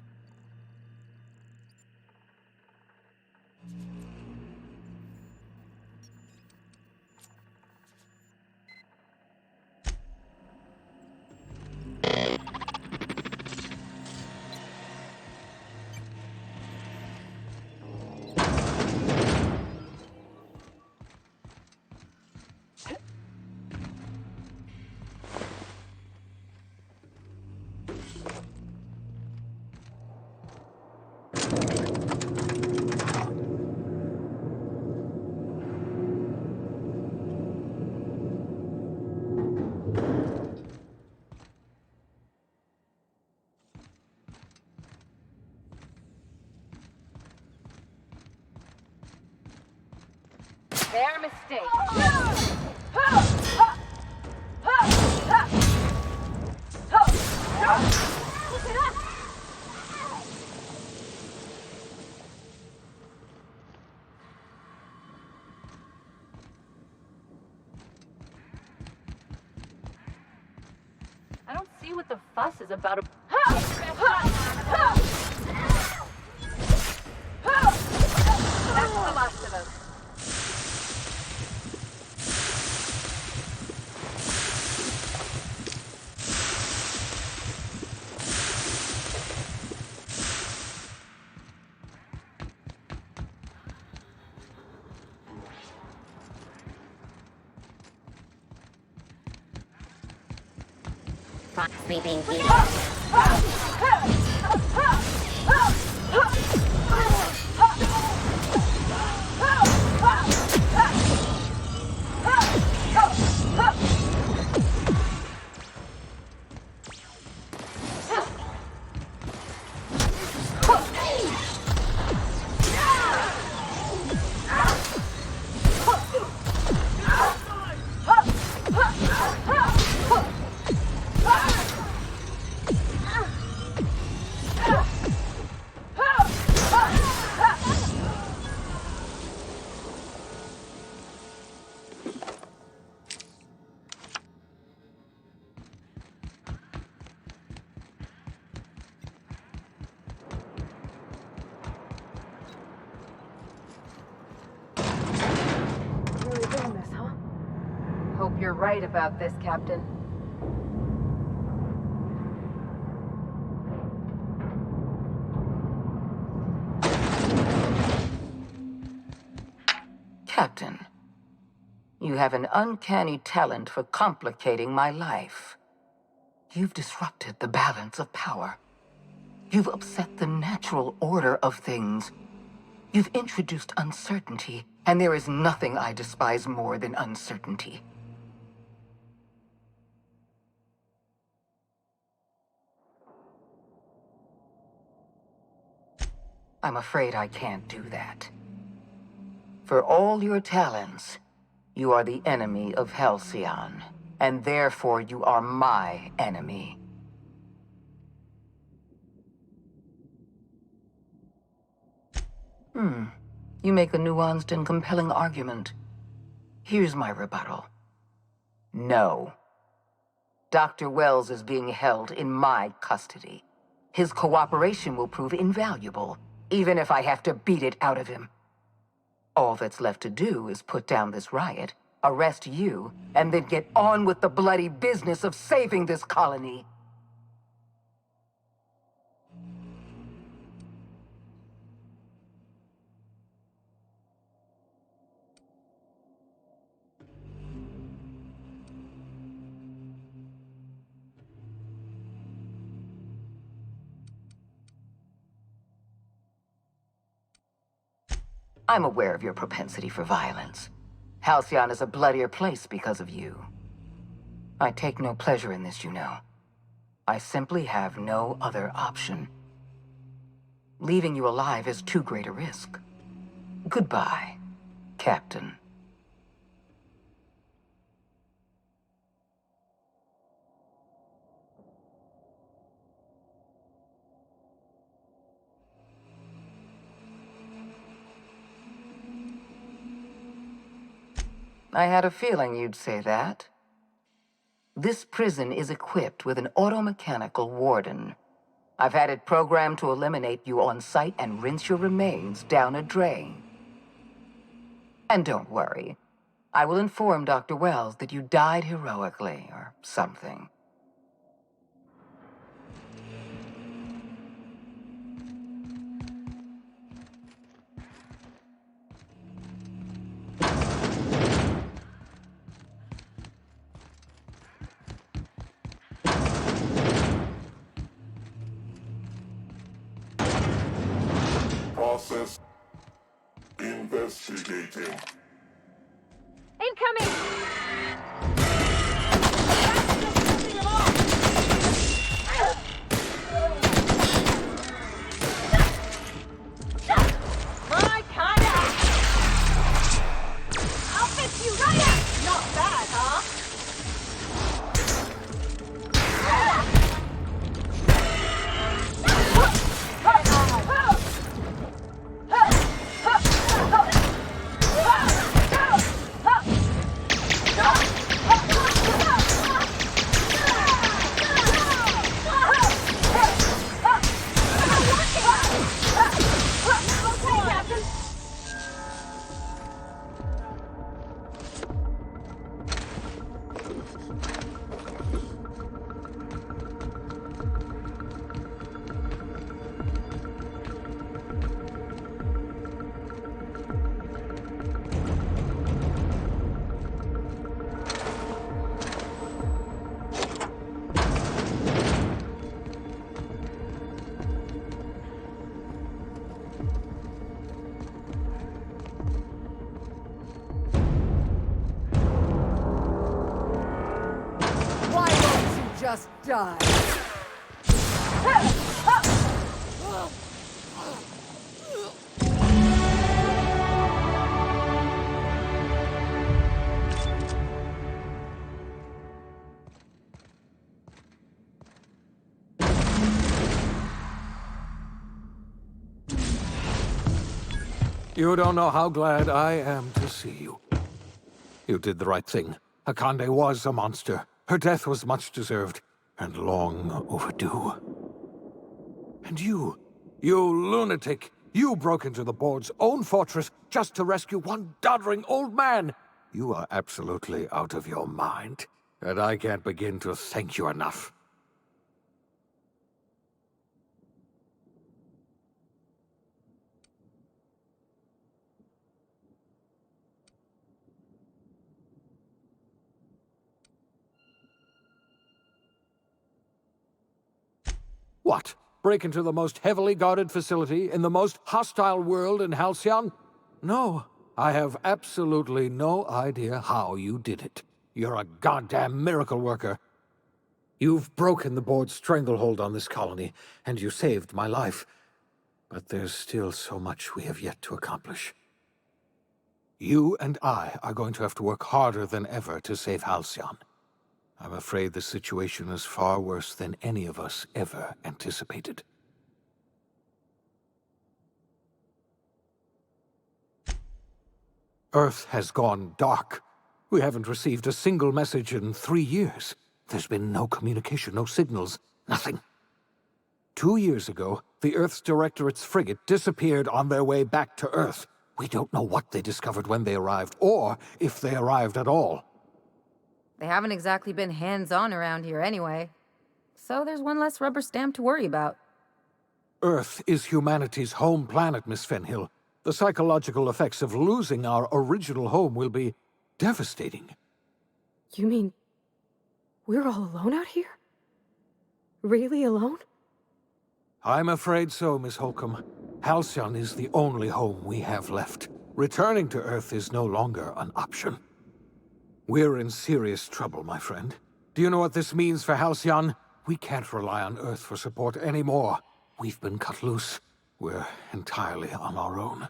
Their mistake. I don't see what the fuss is about. That's the last of them. Sleeping Beauty. you're right about this, Captain. Captain, you have an uncanny talent for complicating my life. You've disrupted the balance of power. You've upset the natural order of things. You've introduced uncertainty, and there is nothing I despise more than uncertainty. I'm afraid I can't do that. For all your talents, you are the enemy of Halcyon, and therefore you are my enemy. You make a nuanced and compelling argument. Here's my rebuttal. No. Dr. Wells is being held in my custody. His cooperation will prove invaluable, even if I have to beat it out of him. All that's left to do is put down this riot, arrest you, and then get on with the bloody business of saving this colony. I'm aware of your propensity for violence. Halcyon is a bloodier place because of you. I take no pleasure in this, you know. I simply have no other option. Leaving you alive is too great a risk. Goodbye, Captain. I had a feeling you'd say that. This prison is equipped with an automechanical warden. I've had it programmed to eliminate you on sight and rinse your remains down a drain. And don't worry, I will inform Dr. Wells that you died heroically or something. Process investigating. Incoming! My kinda! I'll fix you right up! Not bad, huh? Just die. You don't know how glad I am to see you. You did the right thing. Akande was a monster. Her death was much deserved, and long overdue. And you lunatic, you broke into the board's own fortress just to rescue one doddering old man. You are absolutely out of your mind, and I can't begin to thank you enough. What? Break into the most heavily guarded facility in the most hostile world in Halcyon? No, I have absolutely no idea how you did it. You're a goddamn miracle worker. You've broken the board's stranglehold on this colony, and you saved my life. But there's still so much we have yet to accomplish. You and I are going to have to work harder than ever to save Halcyon. I'm afraid the situation is far worse than any of us ever anticipated. Earth has gone dark. We haven't received a single message in 3 years. There's been no communication, no signals, nothing. 2 years ago, the Earth's Directorate's frigate disappeared on their way back to Earth. We don't know what they discovered when they arrived, or if they arrived at all. They haven't exactly been hands-on around here anyway. So there's one less rubber stamp to worry about. Earth is humanity's home planet, Miss Fenhill. The psychological effects of losing our original home will be devastating. You mean we're all alone out here? Really alone? I'm afraid so, Miss Holcomb. Halcyon is the only home we have left. Returning to Earth is no longer an option. We're in serious trouble, my friend. Do you know what this means for Halcyon? We can't rely on Earth for support anymore. We've been cut loose. We're entirely on our own.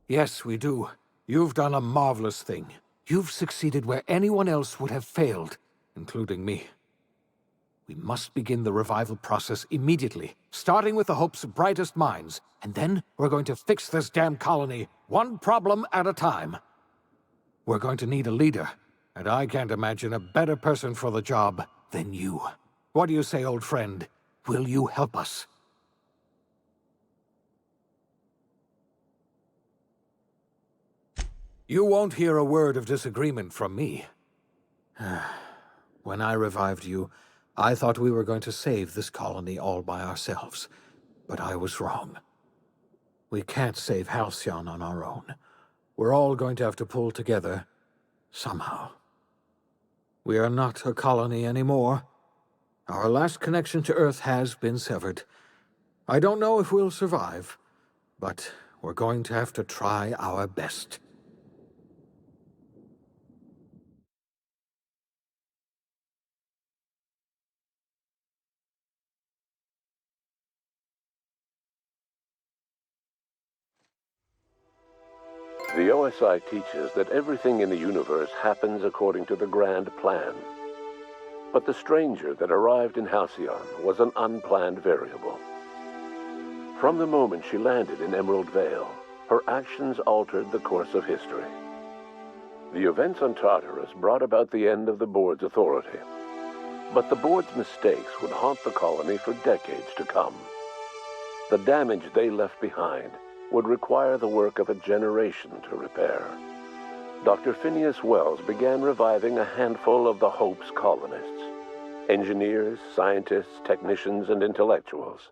Yes, we do. You've done a marvelous thing. You've succeeded where anyone else would have failed, including me. We must begin the revival process immediately, starting with the Hope's brightest minds, and then we're going to fix this damn colony, one problem at a time. We're going to need a leader, and I can't imagine a better person for the job than you. What do you say, old friend? Will you help us? You won't hear a word of disagreement from me. When I revived you, I thought we were going to save this colony all by ourselves, but I was wrong. We can't save Halcyon on our own. We're all going to have to pull together, somehow. We are not a colony anymore. Our last connection to Earth has been severed. I don't know if we'll survive, but we're going to have to try our best. The OSI teaches that everything in the universe happens according to the grand plan. But the stranger that arrived in Halcyon was an unplanned variable. From the moment she landed in Emerald Vale, her actions altered the course of history. The events on Tartarus brought about the end of the board's authority. But the board's mistakes would haunt the colony for decades to come. The damage they left behind would require the work of a generation to repair. Dr. Phineas Wells began reviving a handful of the Hope's colonists. Engineers, scientists, technicians, and intellectuals.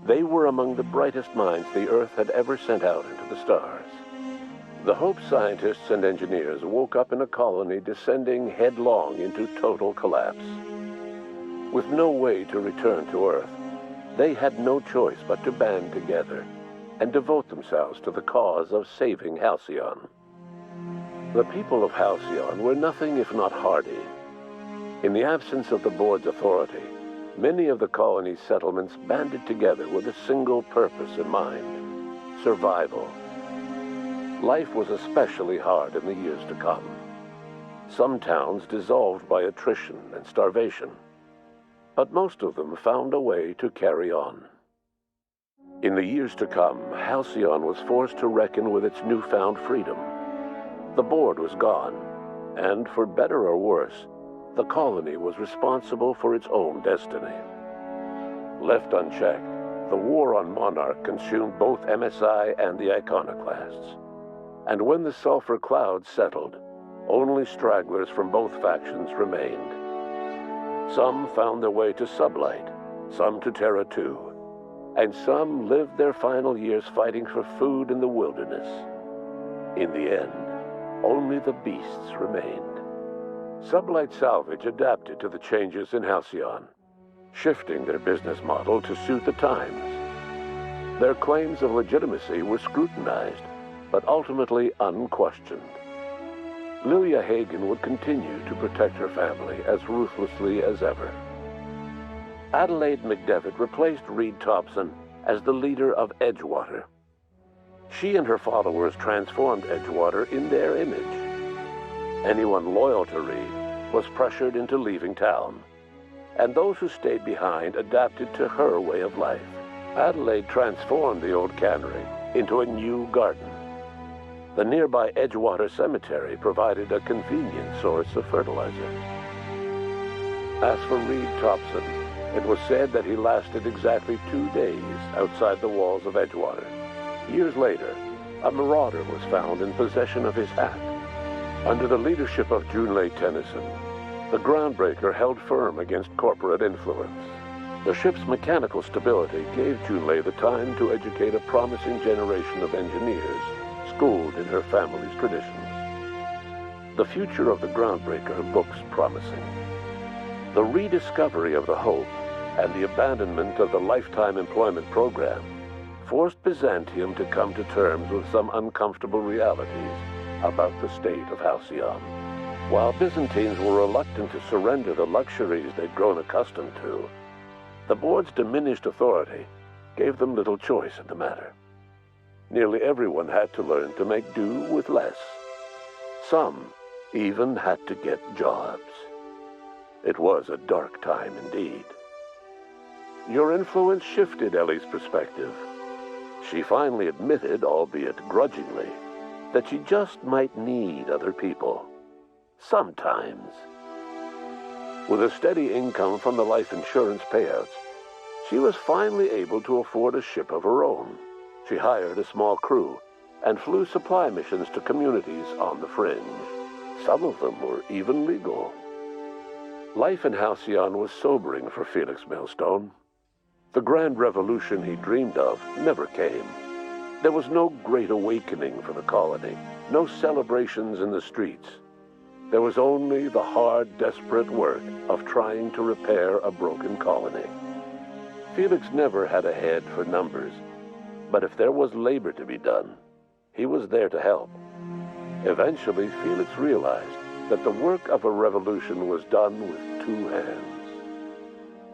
They were among the brightest minds the Earth had ever sent out into the stars. The Hope scientists and engineers woke up in a colony descending headlong into total collapse. With no way to return to Earth, they had no choice but to band together and devote themselves to the cause of saving Halcyon. The people of Halcyon were nothing if not hardy. In the absence of the board's authority, many of the colony's settlements banded together with a single purpose in mind: survival. Life was especially hard in the years to come. Some towns dissolved by attrition and starvation, but most of them found a way to carry on. In the years to come, Halcyon was forced to reckon with its newfound freedom. The board was gone, And for better or worse, the colony was responsible for its own destiny. Left unchecked, the war on Monarch consumed both MSI and the Iconoclasts. And when the sulfur clouds settled, only stragglers from both factions remained. Some found their way to Sublight, some to Terra 2, and some lived their final years fighting for food in the wilderness. In the end, only the beasts remained. Sublight Salvage adapted to the changes in Halcyon, shifting their business model to suit the times. Their claims of legitimacy were scrutinized, but ultimately unquestioned. Lilia Hagen would continue to protect her family as ruthlessly as ever. Adelaide McDevitt replaced Reed Thompson as the leader of Edgewater. She and her followers transformed Edgewater in their image. Anyone loyal to Reed was pressured into leaving town, and those who stayed behind adapted to her way of life. Adelaide transformed the old cannery into a new garden. The nearby Edgewater Cemetery provided a convenient source of fertilizer. As for Reed Thompson, it was said that he lasted exactly 2 days outside the walls of Edgewater. Years later, a marauder was found in possession of his hat. Under the leadership of Junlei Tennyson, the Groundbreaker held firm against corporate influence. The ship's mechanical stability gave Junlei the time to educate a promising generation of engineers schooled in her family's traditions. The future of the Groundbreaker looks promising. The rediscovery of the Hope and the abandonment of the lifetime employment program forced Byzantium to come to terms with some uncomfortable realities about the state of Halcyon. While Byzantines were reluctant to surrender the luxuries they'd grown accustomed to, the board's diminished authority gave them little choice in the matter. Nearly everyone had to learn to make do with less. Some even had to get jobs. It was a dark time indeed. Your influence shifted Ellie's perspective. She finally admitted, albeit grudgingly, that she just might need other people. Sometimes. With a steady income from the life insurance payouts, she was finally able to afford a ship of her own. She hired a small crew and flew supply missions to communities on the fringe. Some of them were even legal. Life in Halcyon was sobering for Felix Millstone. The grand revolution he dreamed of never came. There was no great awakening for the colony, no celebrations in the streets. There was only the hard, desperate work of trying to repair a broken colony. Felix never had a head for numbers, but if there was labor to be done, he was there to help. Eventually, Felix realized that the work of a revolution was done with 2 hands.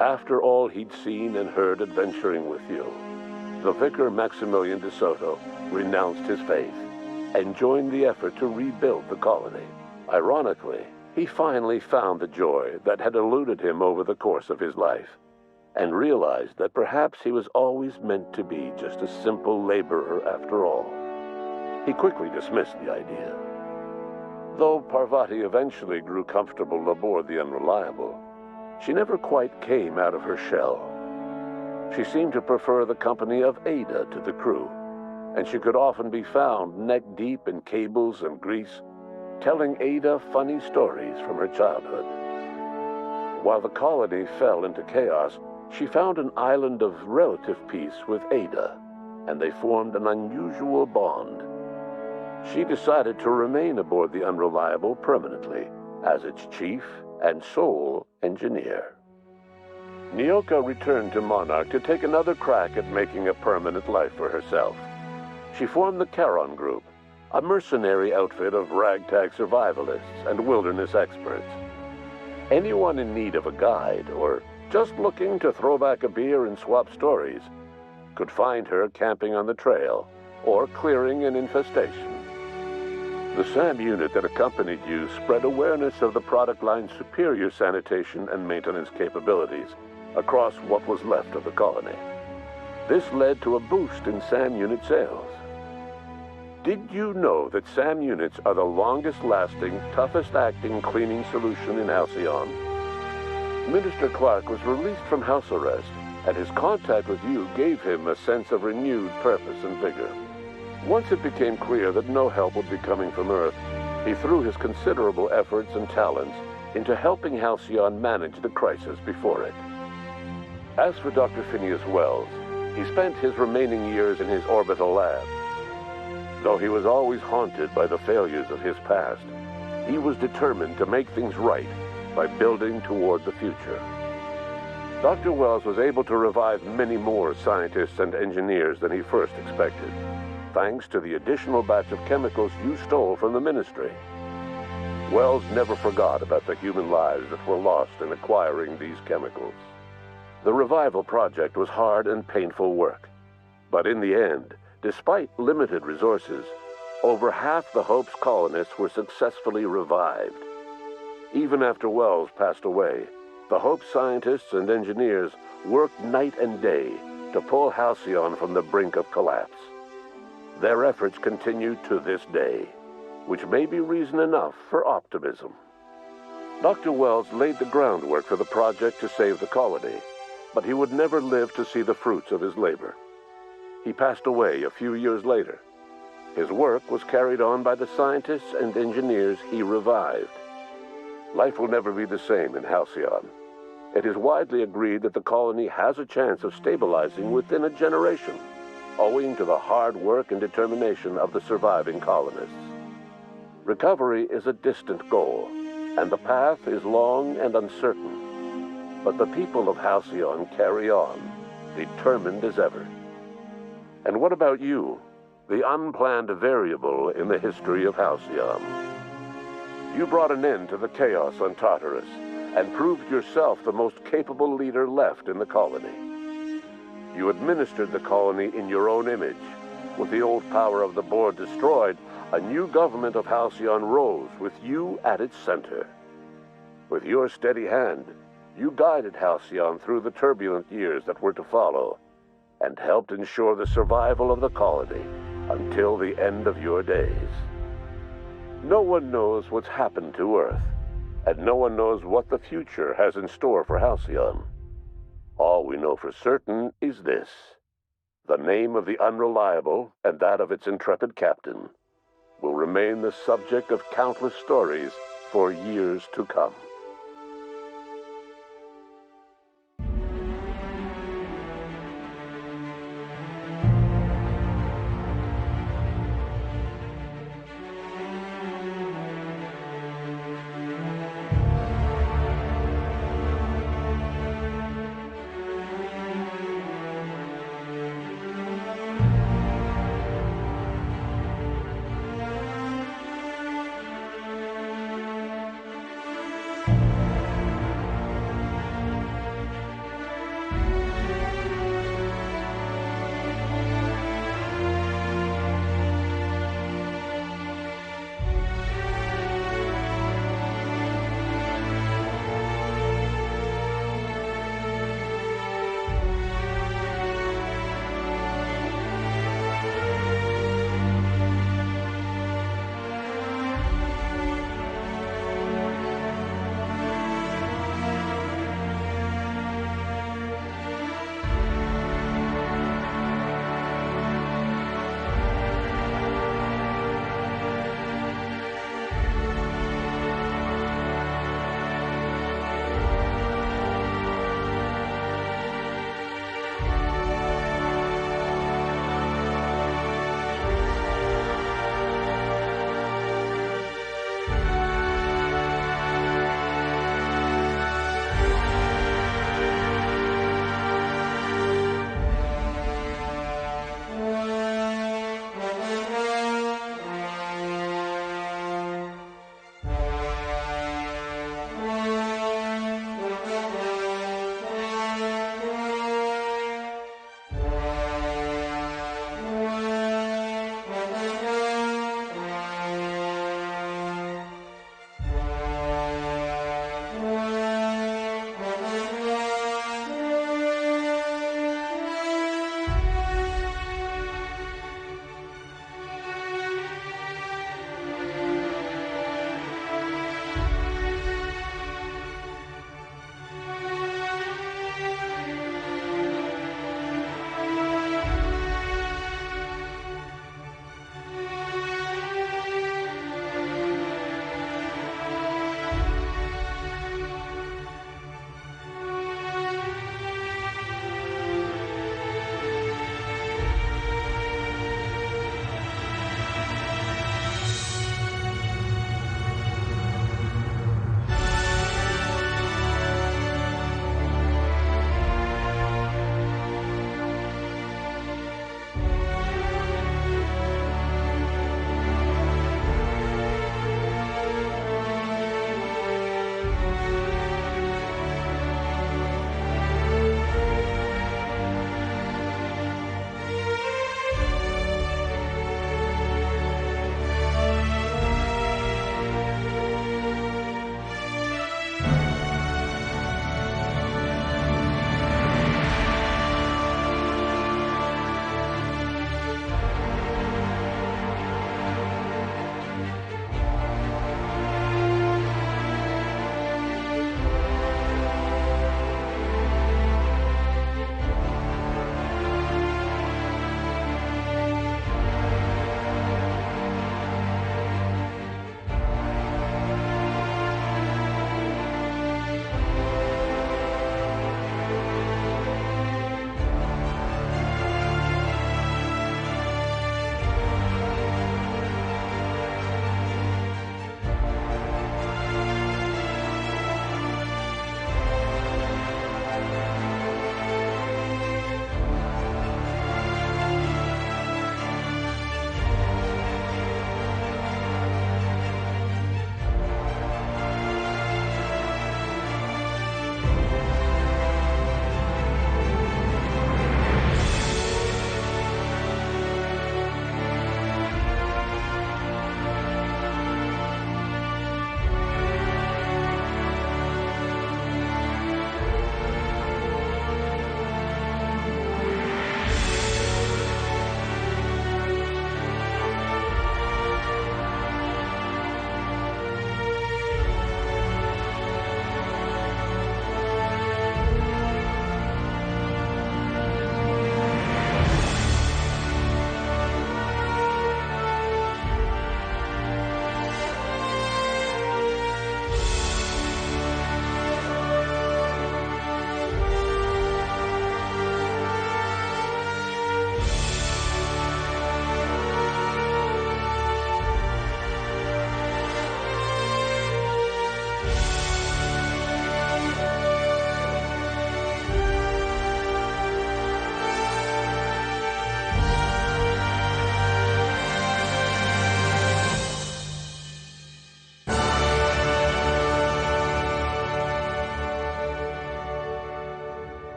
After all he'd seen and heard adventuring with you, the vicar Maximilian de Soto renounced his faith and joined the effort to rebuild the colony. Ironically, he finally found the joy that had eluded him over the course of his life, and realized that perhaps he was always meant to be just a simple laborer after all. He quickly dismissed the idea. Though Parvati eventually grew comfortable aboard the Unreliable, she never quite came out of her shell. She seemed to prefer the company of Ada to the crew, and she could often be found neck-deep in cables and grease, telling Ada funny stories from her childhood. While the colony fell into chaos, she found an island of relative peace with Ada, and they formed an unusual bond. She decided to remain aboard the Unreliable permanently as its chief and sole engineer. Nyoka returned to Monarch to take another crack at making a permanent life for herself. She formed the Charon Group, a mercenary outfit of ragtag survivalists and wilderness experts. Anyone in need of a guide, or just looking to throw back a beer and swap stories, could find her camping on the trail or clearing an infestation. The SAM unit that accompanied you spread awareness of the product line's superior sanitation and maintenance capabilities across what was left of the colony. This led to a boost in SAM unit sales. Did you know that SAM units are the longest-lasting, toughest-acting cleaning solution in Halcyon? Minister Clark was released from house arrest, and his contact with you gave him a sense of renewed purpose and vigor. Once it became clear that no help would be coming from Earth, he threw his considerable efforts and talents into helping Halcyon manage the crisis before it. As for Dr. Phineas Wells, he spent his remaining years in his orbital lab. Though he was always haunted by the failures of his past, he was determined to make things right by building toward the future. Dr. Wells was able to revive many more scientists and engineers than he first expected, thanks to the additional batch of chemicals you stole from the Ministry. Wells never forgot about the human lives that were lost in acquiring these chemicals. The revival project was hard and painful work, but in the end, despite limited resources, over half the Hope's colonists were successfully revived. Even after Wells passed away, the Hope scientists and engineers worked night and day to pull Halcyon from the brink of collapse. Their efforts continue to this day, which may be reason enough for optimism. Dr. Wells laid the groundwork for the project to save the colony, but he would never live to see the fruits of his labor. He passed away a few years later. His work was carried on by the scientists and engineers he revived. Life will never be the same in Halcyon. It is widely agreed that the colony has a chance of stabilizing within a generation, owing to the hard work and determination of the surviving colonists. Recovery is a distant goal, and the path is long and uncertain. But the people of Halcyon carry on, determined as ever. And what about you, the unplanned variable in the history of Halcyon? You brought an end to the chaos on Tartarus, and proved yourself the most capable leader left in the colony. You administered the colony in your own image. With the old power of the board destroyed, a new government of Halcyon rose with you at its center. With your steady hand, you guided Halcyon through the turbulent years that were to follow, and helped ensure the survival of the colony until the end of your days. No one knows what's happened to Earth, and no one knows what the future has in store for Halcyon. All we know for certain is this: the name of the Unreliable and that of its intrepid captain will remain the subject of countless stories for years to come.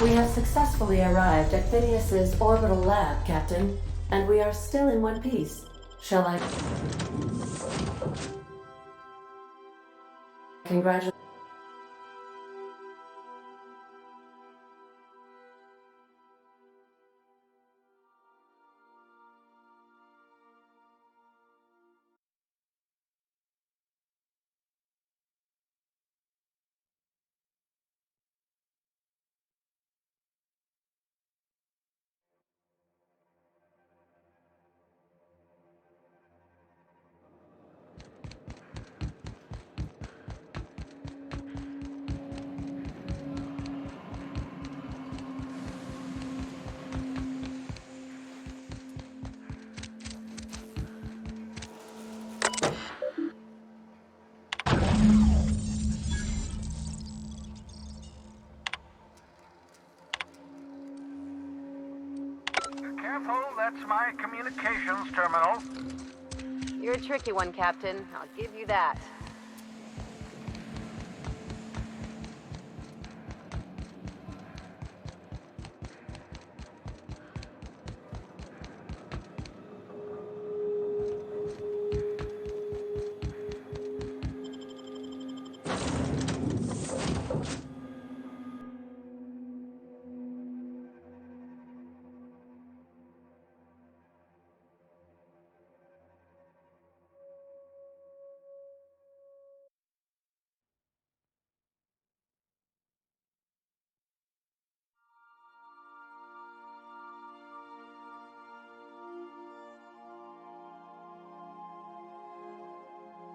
We have successfully arrived at Phineas's orbital lab, Captain, and we are still in one piece. Shall I... Congratulations. Careful, that's my communications terminal. You're a tricky one, Captain. I'll give you that.